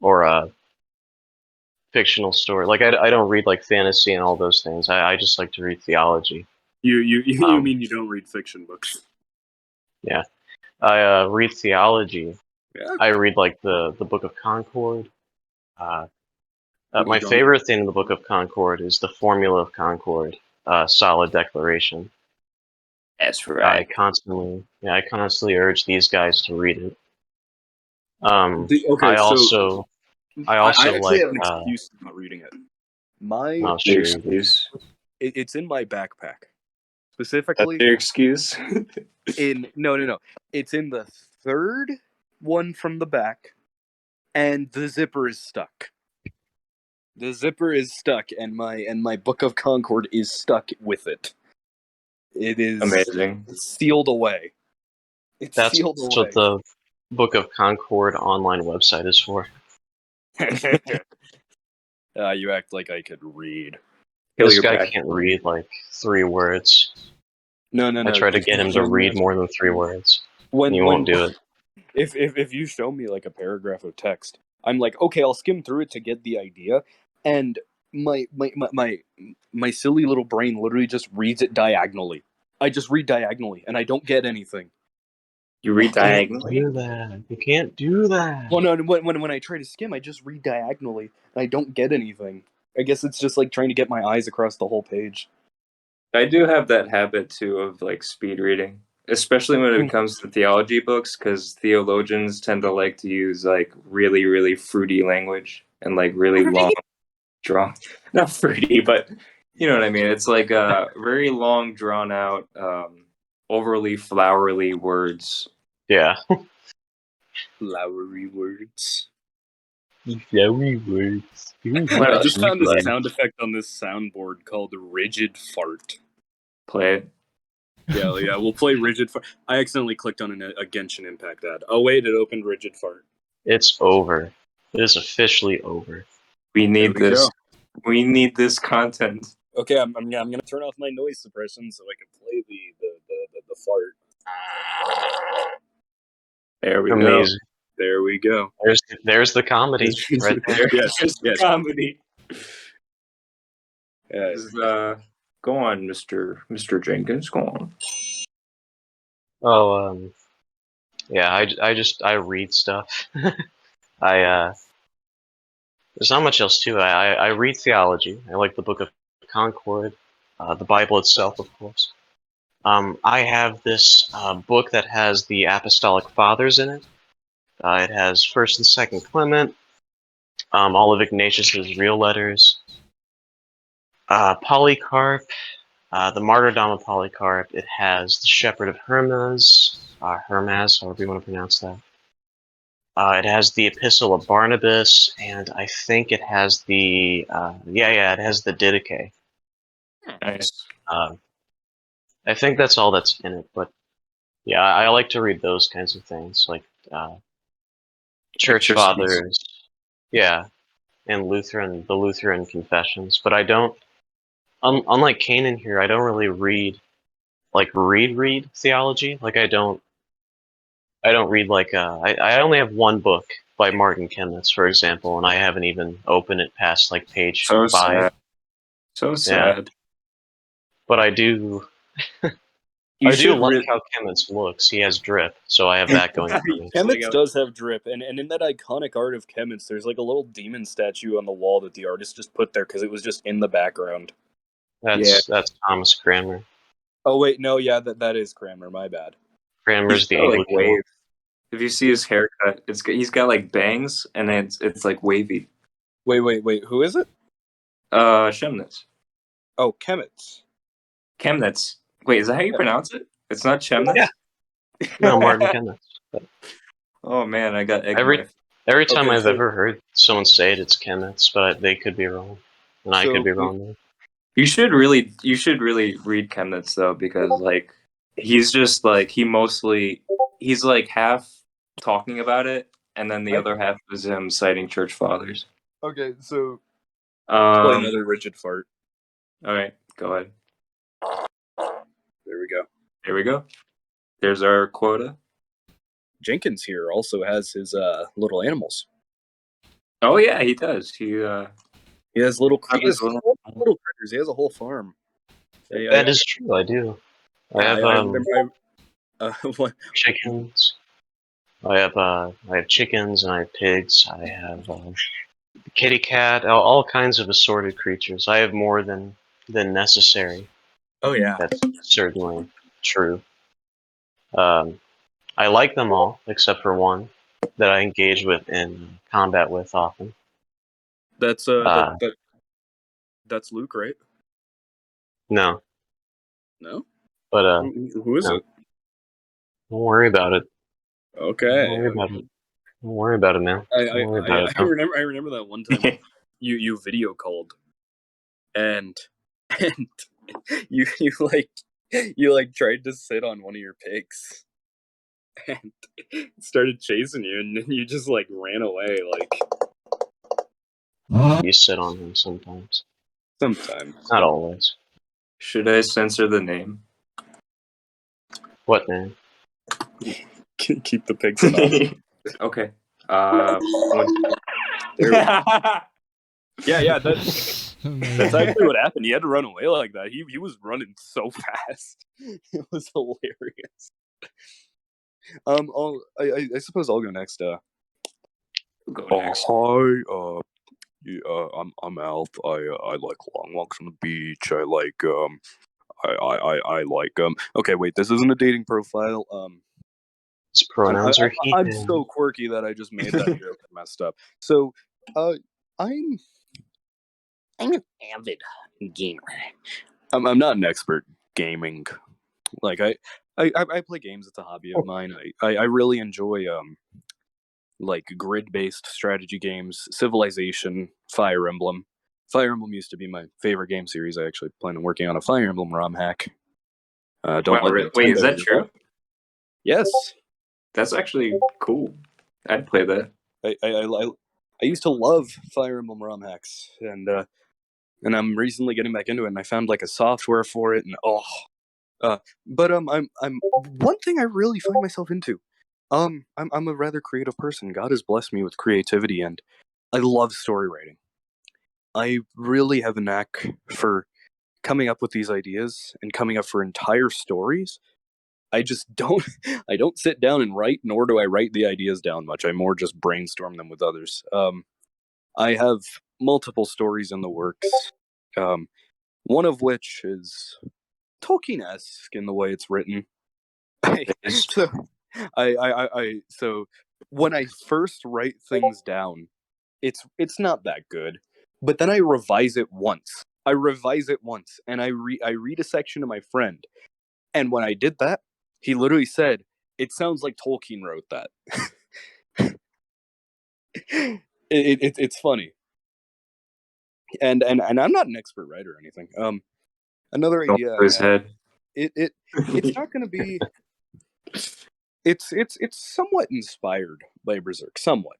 or fictional story. Like I don't read like fantasy and all those things. I just like to read theology. You mean you don't read fiction books? Yeah, I read theology. Yeah. I read like the Book of Concord. My don't? favorite thing in the Book of Concord is the Formula of Concord, solid declaration. That's right. I constantly urge these guys to read it. Okay, I also I actually like. have an excuse for not reading it. Oh, sure. Excuse. It's in my backpack. That's Specifically, your excuse. no. It's in the third one from the back, and the zipper is stuck. The zipper is stuck, and my Book of Concord is stuck with it. It is Amazing. sealed away. It's That's sealed away. what the Book of Concord online website is for. You act like I could read. This guy can't read like 3 words. No. I try to get him to read more than 3 words. When You won't do it. If you show me like a paragraph of text, I'm like, okay, I'll skim through it to get the idea, and my silly little brain literally just reads it diagonally. I just read diagonally, and I don't get anything. You read diagonally? You can't do that. Well, no, when I try to skim, I just read diagonally, and I don't get anything. I guess it's just like trying to get my eyes across the whole page. I do have that habit too of like speed reading, especially when it comes to theology books, because theologians tend to like to use like really, really fruity language and like really long, drawn, not fruity, but you know what I mean. It's like very long, drawn out, overly flowery words. Yeah. Flowery words. Flowery words. I just found this sound effect on this soundboard called Rigid Fart. Play it. Yeah, we'll play Rigid Fart. I accidentally clicked on a Genshin Impact ad. Oh wait, it opened Rigid Fart. It's over. It is officially over. We need this. We need this content. Okay, I'm gonna turn off my noise suppression so I can play the fart. There we Amazing. go. There we go. There's the comedy right there. Yes. Comedy. Yes. Go on, Mr. Jenkins. Go on. Oh, yeah. I read stuff. There's not much else to it. I read theology. I like the Book of Concord, the Bible itself, of course. I have this book that has the Apostolic Fathers in it. It has First and Second Clement, all of Ignatius's real letters, Polycarp, the Martyrdom of Polycarp. It has the Shepherd of Hermas, Hermas, however you want to pronounce that. It has the Epistle of Barnabas, and I think it has the it has the Didache. Nice. I think that's all that's in it, but yeah, I like to read those kinds of things, like Church Fathers, yeah, and the Lutheran confessions. But I don't, unlike Kanan here, I don't really read like read theology. Like I don't read like I only have one book by Martin Chemnitz, for example, and I haven't even opened it past like page So 5. sad. So Yeah, sad. but I do You I do should like re- how Chemnitz looks. He has drip, so I have that going for me. Chemnitz does have drip, and in that iconic art of Chemnitz, there's like a little demon statue on the wall that the artist just put there because it was just in the background. That's Thomas Cranmer. Oh wait, no, yeah, that is Cranmer. My bad. Cranmer's He's the got, like, Anglican one. waves. If you see his haircut, he's got like bangs and it's like wavy. Wait, who is it? Chemnitz. Oh, Chemnitz. Chemnitz. Wait, is that how you pronounce it? It's not Chemnitz? Yeah. No, Martin Chemnitz. Oh man, I got egg. Every time Okay, I've so- ever heard someone say it, it's Chemnitz, but they could be wrong, and I could be wrong there. You should really read Chemnitz though, because like he's just like he's like half talking about it, and then the other half is him citing church fathers. Okay, so play Um. another rigid fart. All right, go ahead. There we go. Here we go. There's our quota. Jenkins here also has his little animals. Oh yeah, he does. He has little critters. He has a whole farm. That is true. I do. I have chickens. I have chickens and I have pigs. I have kitty cat. All kinds of assorted creatures. I have more than necessary. Oh yeah, That's certainly true. I like them all except for one that I engage with in combat with often. that's that's Luke, right? No, No, but who is no. it? Don't worry about it. Okay, Don't worry about it. Don't worry about it, man. Don't worry about it. I remember that one time you video called, and you tried to sit on one of your pigs, and it started chasing you, and then you just like ran away. Like You sit on him sometimes. sometimes, Not always. Should I censor the name? What, man? keep the pigs anonymous. Okay. Yeah, that's actually what happened. He had to run away like that. He was running so fast. It was hilarious. I suppose I'll go next. Go next. Hi. I'm Alf. I like long walks on the beach. I like I like Okay, wait. This isn't a dating profile. His pronouns are he, I'm him. so quirky that I just made that joke and messed up. So, I'm an avid gamer. I'm not an expert gaming. Like I play games. It's a hobby of mine. I really enjoy like grid-based strategy games, Civilization, Fire Emblem. Fire Emblem used to be my favorite game series. I actually plan on working on a Fire Emblem ROM hack. Wait, is that true? Yes. That's actually cool. I'd play that. I used to love Fire Emblem ROM hacks, and I'm recently getting back into it, and I found like a software for it, and but I'm one thing I really find myself into. I'm a rather creative person. God has blessed me with creativity, and I love story writing. I really have a knack for coming up with these ideas and coming up for entire stories. I just don't sit down and write, nor do I write the ideas down much. I more just brainstorm them with others. I have multiple stories in the works. One of which is Tolkien-esque in the way it's written. So when I first write things down, it's not that good. But then I revise it once. And I read a section to my friend. And when I did that, he literally said, "It sounds like Tolkien wrote that." It's funny. And I'm not an expert writer or anything. Another idea Over his head. it's not going to be. It's somewhat inspired by Berserk. Somewhat.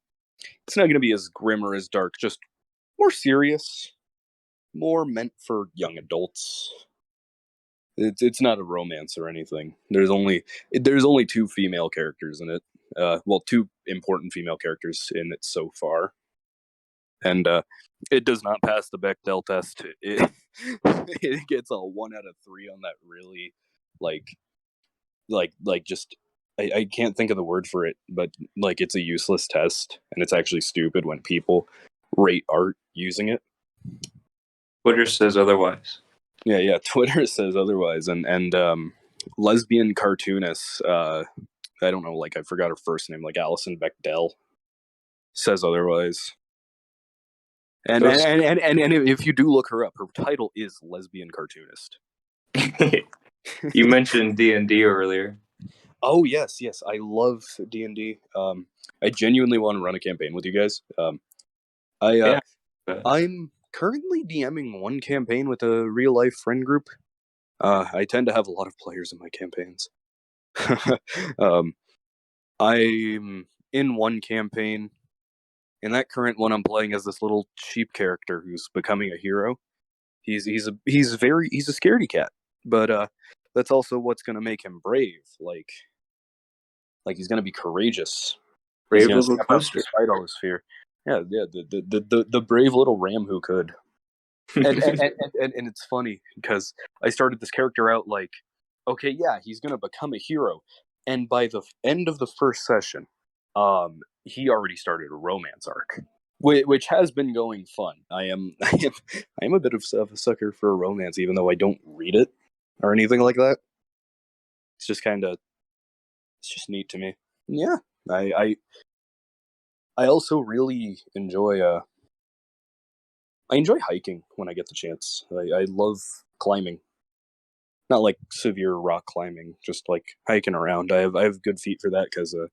It's not going to be as grim or as dark. Just more serious, more meant for young adults. It's not a romance or anything. There's only 2 female characters in it. Well, 2 important female characters in it so far, and it does not pass the Bechdel test. It it gets a 1 out of 3 on that. Really, like just I can't think of the word for it, but like it's a useless test, and it's actually stupid when people rate art using it. Twitter says otherwise. Yeah. Twitter says otherwise, and lesbian cartoonist. I don't know, like I forgot her first name, like Alison Bechdel, says otherwise. And if you do look her up, her title is lesbian cartoonist. You mentioned D&D earlier. Oh yes, I love D&D. I genuinely want to run a campaign with you guys. I'm currently DMing one campaign with a real life friend group. I tend to have a lot of players in my campaigns. I'm in one campaign. In that current one, I'm playing as this little sheep character who's becoming a hero. He's a scaredy cat, but that's also what's gonna make him brave. Like he's gonna be courageous. Brave He's gonna little step up poster. despite all his fear. Yeah. The brave little ram who could. And it's funny because I started this character out like, okay, yeah, he's gonna become a hero, and by the end of the first session, he already started a romance arc, which has been going fun. I am a bit of a sucker for a romance, even though I don't read it or anything like that. It's just it's just neat to me. Yeah, I also really enjoy I enjoy hiking when I get the chance. I love climbing. Not like severe rock climbing, just like hiking around. I have good feet for that because I've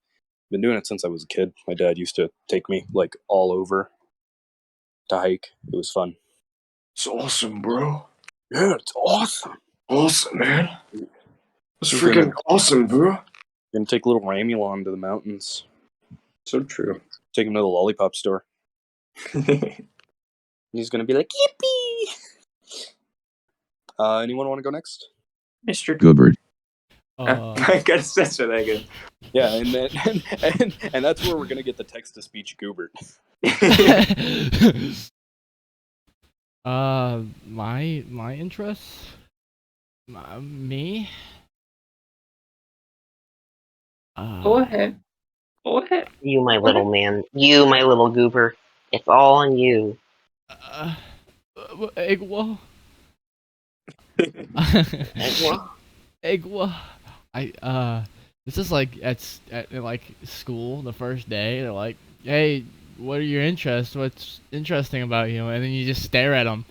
been doing it since I was a kid. My dad used to take me like all over to hike. It was fun. It's awesome, bro. Yeah, it's awesome. Awesome, man. It's freaking awesome, bro. Gonna take little Ramulon to the mountains. So true. Take him to the lollipop store. He's gonna be like, yippee! Anyone want to go next? Mr. Goobert. I gotta censor that again. Yeah, and then and that's where we're gonna get the text-to-speech Goobert. My interests? Me? Go ahead. You, my little man. You, my little goober. It's all on you. Egwa? Egwa? Egwa. This is like at like school the first day. They're like, "Hey, what are your interests? What's interesting about you?" And then you just stare at them.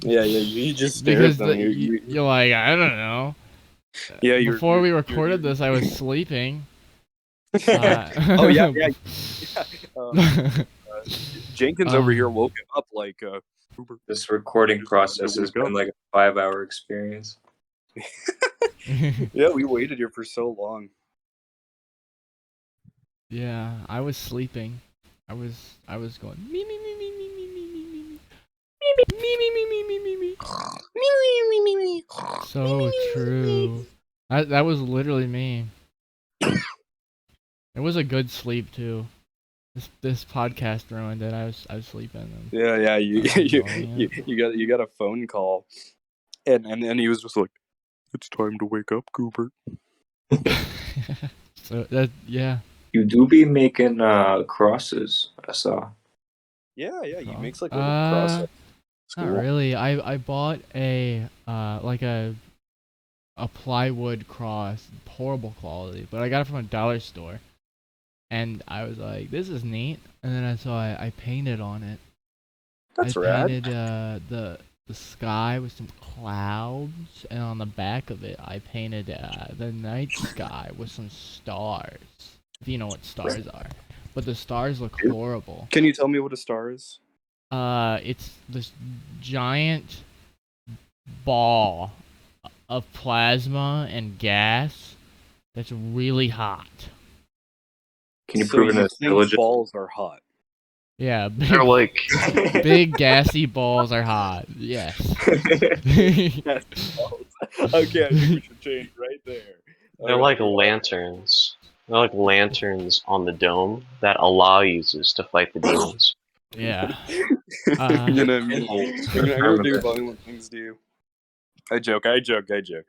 Yeah, you just stare at them. You're like, I don't know. Yeah, before we recorded this, I was sleeping. Oh yeah. Jenkins over here woke him up like. This recording process has been like a 5-hour experience. Yeah, we waited here for so long. Yeah, I was sleeping. I was going me me me me me me me me me me me me me. So true. That was literally me. It was a good sleep too. This podcast ruined it. I was sleeping. And yeah. You got a phone call, and he was just like, "It's time to wake up, Goobert." So that yeah. You do be making crosses, I saw. Yeah, he makes like a little cross. Not really. I bought a like a plywood cross, horrible quality, but I got it from a dollar store. And I was like, this is neat. And then I painted on it. That's I rad. painted the sky with some clouds, and on the back of it, I painted the night sky with some stars. If you know what stars are. But the stars look horrible. Can you tell me what a star is? It's this giant ball of plasma and gas that's really hot. Can you prove it as balls are hot? Yeah, They're like big gassy balls are hot. Yes. Okay, I think we should change right there. They're like lanterns. They're like lanterns on the dome that Allah uses to fight the demons. Yeah. I'm gonna do Affirmative. violent things to you. I joke. I'm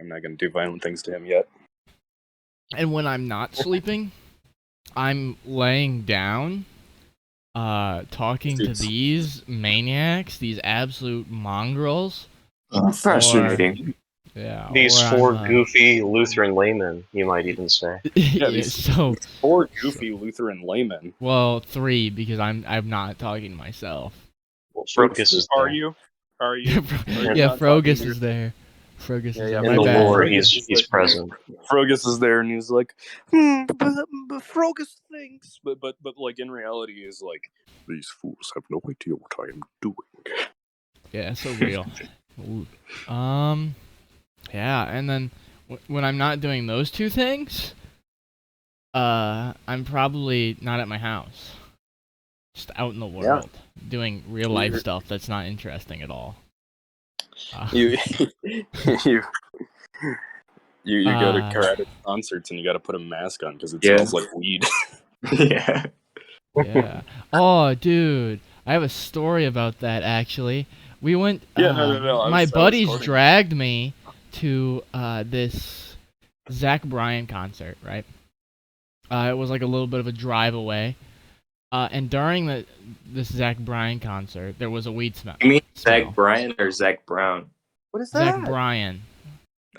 not gonna do violent things to him yet. And when I'm not sleeping, I'm laying down, talking to these maniacs, these absolute mongrels. Fascinating. Yeah. These or four I'm, goofy Lutheran laymen, you might even say. Yeah, yeah, these so 4 goofy Lutheran laymen. well, 3 because I'm not talking to myself. Well, Focus is Are there. you? Are you? Yeah, not Frogus talking to is there. Frogus Yeah, is yeah, there. In My the bad. lore, Frogus he's is like- present. Frogus is there, and he's like, but Frogus thinks, but like in reality, is like, these fools have no idea what I am doing. Yeah, so real. Ooh. Yeah, and then when I'm not doing those 2 things, I'm probably not at my house. Just out in the world, doing real life stuff that's not interesting at all. You go to karate concerts and you got to put a mask on because it smells like weed. Yeah. Yeah. Oh, dude, I have a story about that actually. We went. Yeah, no. My buddies quoting- dragged me to this Zach Bryan concert, right? It was like a little bit of a drive away. And during this Zach Bryan concert, there was a weed smell. You mean smell. Zach Bryan or Zach Brown? What is that? Zach Bryan.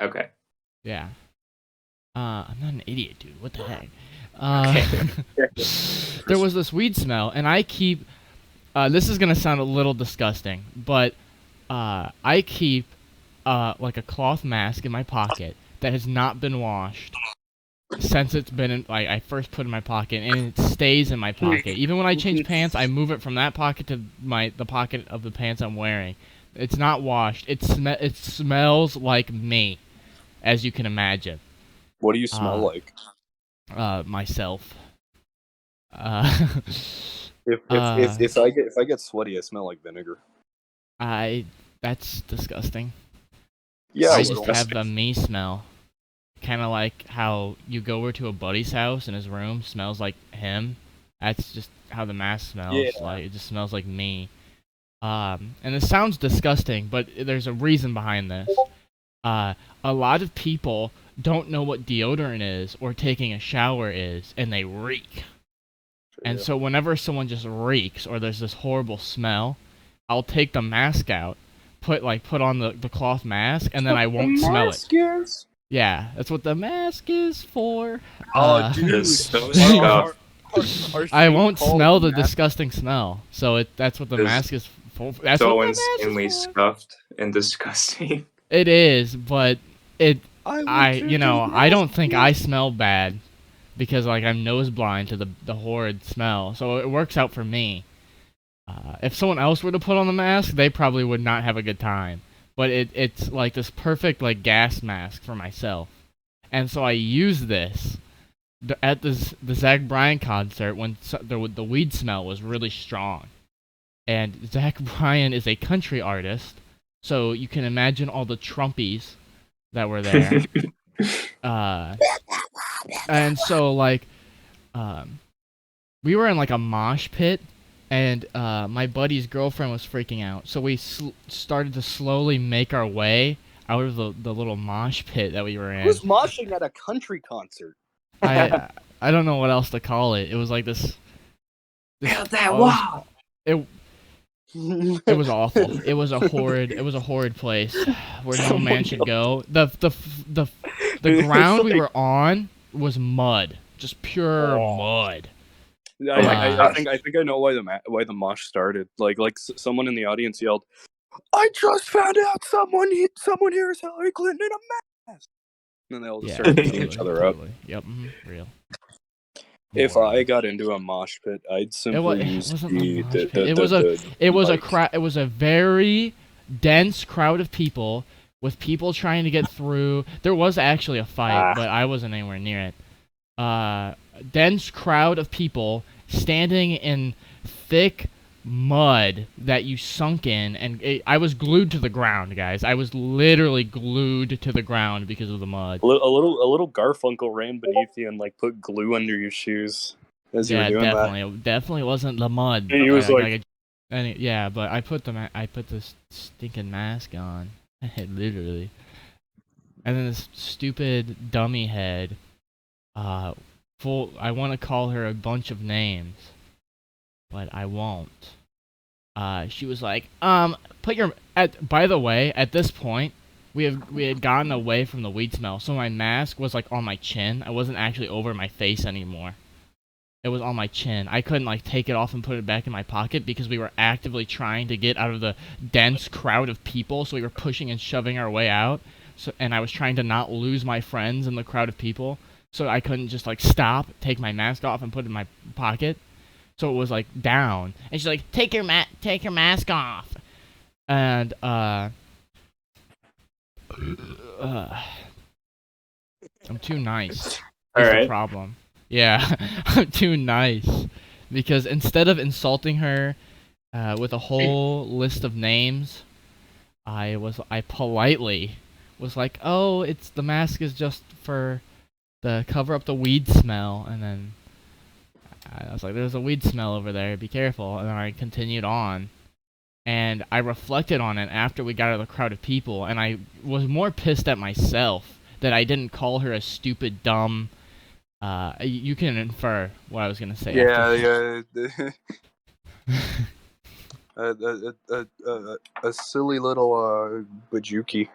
Okay. Yeah. I'm not an idiot, dude. What the heck? There was this weed smell, and I keep. This is gonna sound a little disgusting, but I keep like a cloth mask in my pocket that has not been washed since it's been in, like I first put it in my pocket, and it stays in my pocket. Even when I change pants, I move it from that pocket to the pocket of the pants I'm wearing. It's not washed. It smells like me, as you can imagine. What do you smell like? Myself. If I get sweaty, I smell like vinegar. That's disgusting. Yeah, I a just little. have the me smell. Kind of like how you go over to a buddy's house and his room smells like him. That's just how the mask smells. Yeah. Like it just smells like me. And it sounds disgusting, but there's a reason behind this. A lot of people don't know what deodorant is or taking a shower is, and they reek. And so whenever someone just reeks or there's this horrible smell, I'll take the mask out, put on the cloth mask, and then I won't smell it. Is? Yeah, that's what the mask is for. Oh, dude. It's so scuffed. I won't called smell the mask- disgusting smell. So that's what the This- mask is for. That's So what the mask insanely is for. scuffed and disgusting. It is, but I I don't think I smell bad because like I'm nose blind to the horrid smell. So it works out for me. If someone else were to put on the mask, they probably would not have a good time. But it's like this perfect like gas mask for myself. And so I use this at the Zach Bryan concert when the weed smell was really strong. And Zach Bryan is a country artist, so you can imagine all the Trumpies that were there. And so like, we were in like a mosh pit, and my buddy's girlfriend was freaking out. So we started to slowly make our way out of the little mosh pit that we were in. Who's moshing at a country concert? I don't know what else to call it. It was like this. Wow. It was awful. It was a horrid place where no man should go. The ground we were on was mud, just pure mud. I think I know why the mosh started. Like someone in the audience yelled, "I just found out someone here is Hillary Clinton in a mask." And then they all just started beating each other up. Yep, real. If I got into a mosh pit, I'd simply use It was a very dense crowd of people with people trying to get through. There was actually a fight, but I wasn't anywhere near it. Dense crowd of people standing in thick mud that you sunk in, and I was glued to the ground, guys. I was literally glued to the ground because of the mud. A little Garfunkel ran beneath you and like put glue under your shoes as you were Yeah, doing definitely. It definitely wasn't the mud. that. And he was like, yeah, but I put this stinking mask on, literally. And then this stupid dummy head, I want to call her a bunch of names, but I won't. She was like, by the way, at this point, we had gotten away from the weed smell, so my mask was like on my chin. I wasn't actually over my face anymore. It was on my chin. I couldn't like take it off and put it back in my pocket because we were actively trying to get out of the dense crowd of people, so we were pushing and shoving our way out. And I was trying to not lose my friends in the crowd of people, so I couldn't just like stop, take my mask off, and put it in my pocket. So it was like down, and she's like, "Take your mask off," and I'm too nice. That's the problem. Yeah, I'm too nice because instead of insulting her with a whole list of names, I politely was like, "Oh, the mask is just for the cover up the weed smell," and then I was like, "There's a weed smell over there. Be careful." And then I continued on, and I reflected on it after we got out of the crowd of people, and I was more pissed at myself that I didn't call her a stupid, dumb. You can infer what I was gonna say. yeah. A silly little bajuki.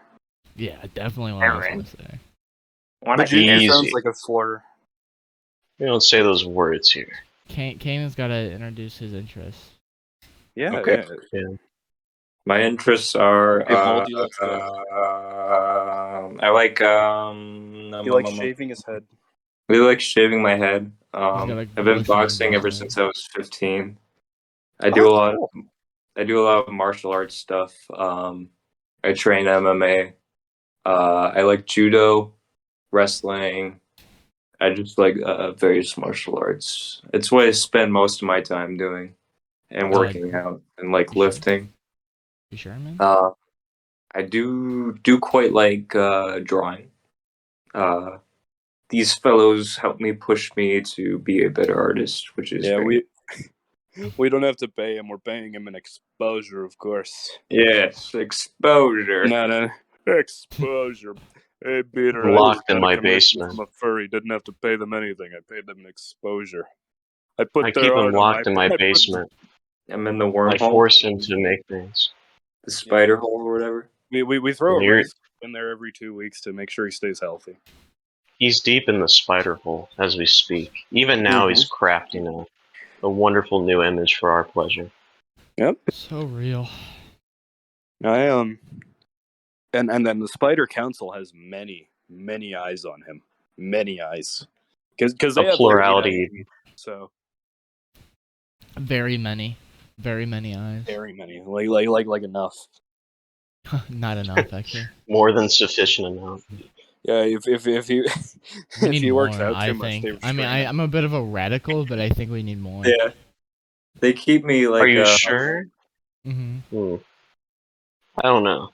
Yeah, definitely what I was gonna say. Bajuki sounds Easy. like a slur. We don't say those words here. Kanan's gotta introduce his interests. Yeah. Okay. Yeah. Yeah. My interests are. Hey, Baldy likes to- I like. He likes shaving his head. We like shaving my head. got a I've been glistening boxing ever bald since I was 15. I do a lot of martial arts stuff. I train MMA. I like judo, wrestling. I just like various martial arts. It's what I spend most of my time doing, and working out and like You sure? lifting. You sure, man? I do quite like drawing. These fellows help me push me to be a better artist, which is we don't have to pay him. We're paying him an exposure, of course. yes, exposure. No, exposure. Hey, Peter, Locked I in just got my a commission basement. from a furry. Didn't have to pay them anything. I paid them an exposure. I I put keep him locked in my basement. I'm in the I wormhole, force him to make things. the spider hole or whatever. We throw a You're- rice in there every 2 weeks to make sure he stays healthy. He's deep in the spider hole as we speak. Even now, he's crafting a wonderful new image for our pleasure. Yep. So real. And then the Spider Council has many eyes on him. Many eyes. Because they A have plurality. 30, so Very many eyes. very many. Like enough. Not enough, actually. More than sufficient amount. Yeah, if he We if need he works more, out I too much, think. they I mean, restrain him. I'm a bit of a radical, but I think we need more. Yeah, they keep me like. Are you sure? Mm-hmm. I don't know.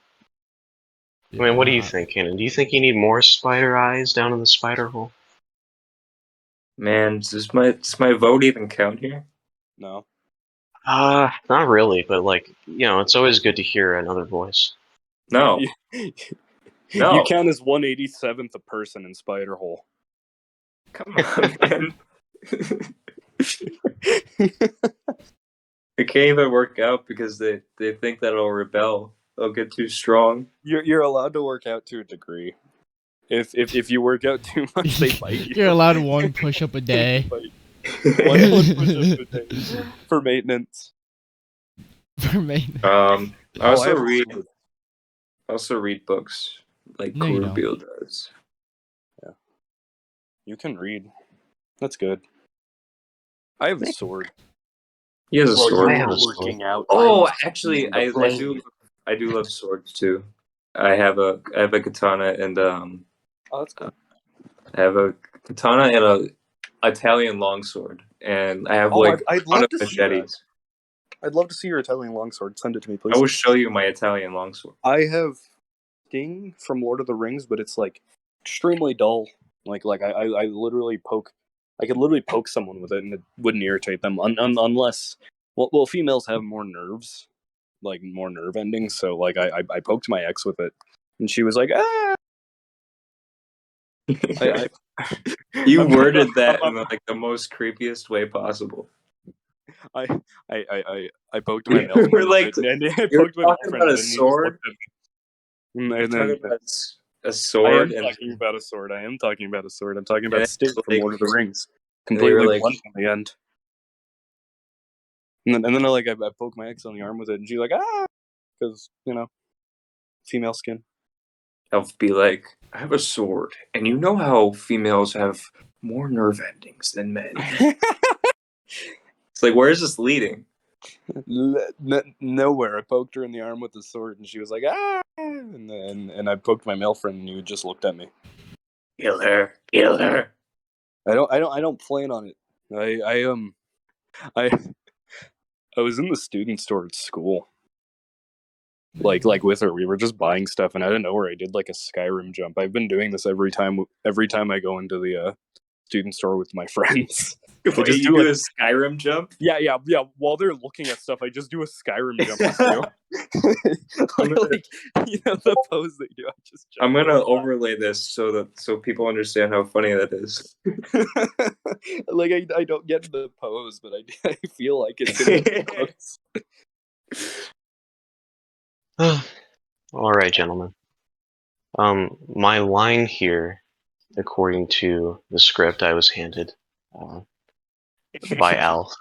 I mean, what do you think, Kanan? Do you think you need more spider eyes down in the spider hole? Man, does my vote even count here? No. Not really, but like, it's always good to hear another voice. No. No. You count as 187th a person in Spider Hole. Come on, man. It can't even work out because they think that it'll rebel. They'll get too strong. You're allowed to work out to a degree. If you work out too much, they bite you. You're allowed one push-up a day. One push-up a day for maintenance. For me. I also I read books like No, you don't. Rubio does. Yeah. You can read. That's good. I have a sword. He has a sword. I have a working sword. out. Oh, I'm actually, using the blade. I do love swords too. I have a katana and Oh, that's good. I have a katana and a Italian longsword, and I have Oh, like I'd a ton love of to see that. machetes. I'd love to see your Italian longsword. Send it to me, please. I will show you my Italian longsword. I have Sting from Lord of the Rings, but it's like extremely dull. Like I literally poke. I could literally poke someone with it, and it wouldn't irritate them unless. Well, females have more nerves, like more nerve endings. So like I poked my ex with it, and she was like, ah. You I'm- worded that I'm- in like the most creepiest way possible. I poked my male friend. We're like, and I you're poked my male talking friend, about a and he just sword? looked at me. You're And talking then about a I sword, am and talking about a sword. I am talking about a sword. I'm talking Yeah, about Sting from like- Lord of the Rings. and they were Completely like- blunt in the end. And then I poked my ex on the arm with it, and she's like, ah, because female skin. I'll be like, I have a sword, and you know how females have more nerve endings than men. It's like, where is this leading? Nowhere. I poked her in the arm with the sword, and she was like, ah, and I poked my male friend, and he just looked at me. Kill her, kill her. I don't plan on it. I was in the student store at school. Like with her, we were just buying stuff, and out of nowhere, I did like a Skyrim jump. I've been doing this every time I go into the student store with my friends. Wait, just you do do like- a Skyrim jump? Yeah. While they're looking at stuff, I just do a Skyrim jump too. Like the pose they do. I just jump. I'm gonna overlay this so people understand how funny that is. Like I don't get the pose, but I feel like it's in the pose. All right, gentlemen. My line here, according to the script I was handed by Alf,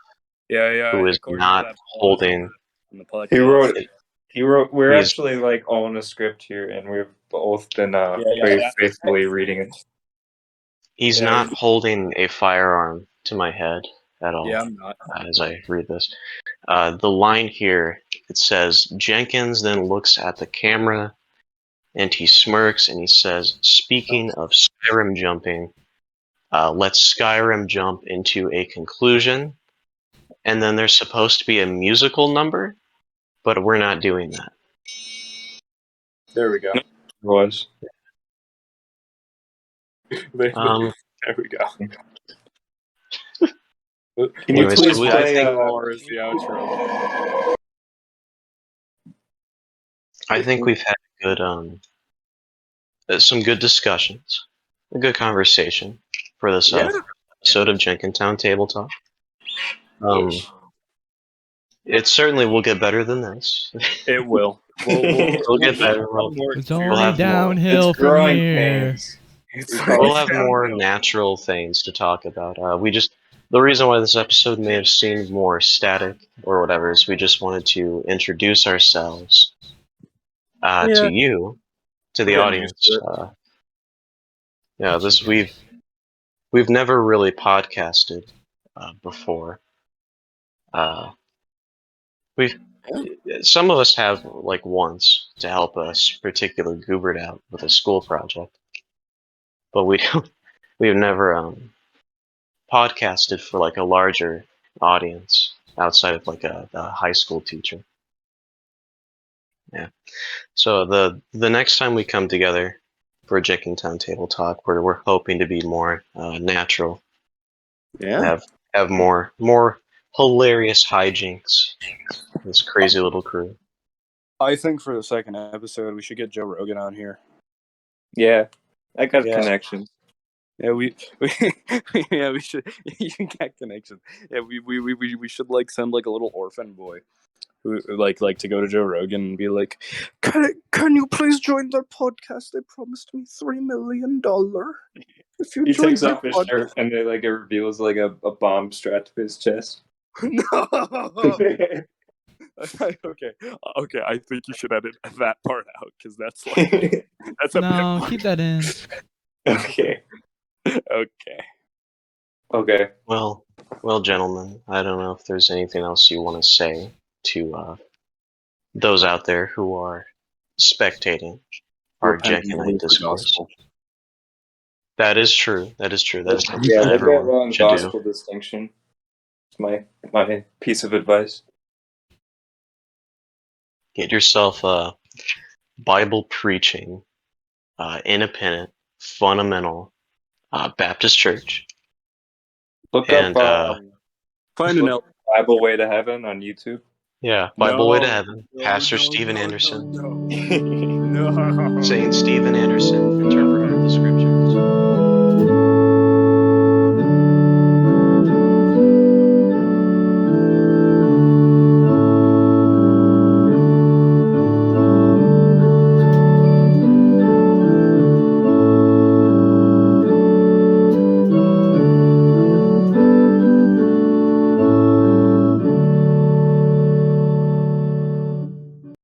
Yeah. who is according to not that pause holding. on the podcast. He wrote. We're He's- actually like all in a script here, and we've both been Yeah, very yeah. faithfully reading it. He's Yeah, not holding a firearm to my head at all. Yeah, I'm not. As I read this, the line here, it says Jenkins then looks at the camera, and he smirks, and he says, "Speaking of Skyrim jumping, let's Skyrim jump into a conclusion." And then there's supposed to be a musical number, but we're not doing that. There we go. It was. There we go. Can you Anyways, please we- play I as the outro? I think we've had some good discussions, a good conversation for this episode of JenkinTown Table Talk. It certainly will get better than this. It will. We'll get better. It's We'll only have more. downhill It's from growing here. pains. We'll have more natural things to talk about. The reason why this episode may have seemed more static or whatever is we just wanted to introduce ourselves to you, to the Getting audience. used to We've never really podcasted before. Some of us have like once to help us particular goobered out with a school project, but we've never podcasted for like a larger audience outside of like a high school teacher. Yeah. So the next time we come together for a JenkinTown Table Talk, we're hoping to be more natural. Yeah. Have more hilarious hijinks. This crazy little crew. I think for the second episode, we should get Joe Rogan on here. Yeah, I got Yeah. connections. Yeah, we should. You got connections. Yeah, we should like send like a little orphan boy who like to go to Joe Rogan and be like, can you please join their podcast? They promised me $3 million if you He join takes their off his podcast." shirt, and it reveals like a bomb strapped to his chest. No. Okay. I think you should edit that part out because that's like that's a No, bit keep that in. Okay. Okay. Well, gentlemen, I don't know if there's anything else you want to say to those out there who are spectating our Repent and Jenkinite believe the discourse. gospel. That is true. That is true. That is something Yeah, that look at everyone should do. gospel distinction. It's my piece of advice. Get yourself a Bible preaching, independent, fundamental Baptist church. Look And up Find an look up Bible Way to Heaven on YouTube. yeah, Bible Way to No, Heaven, no, Pastor no, Stephen no, Anderson, no. Saint Stephen Anderson, interpreting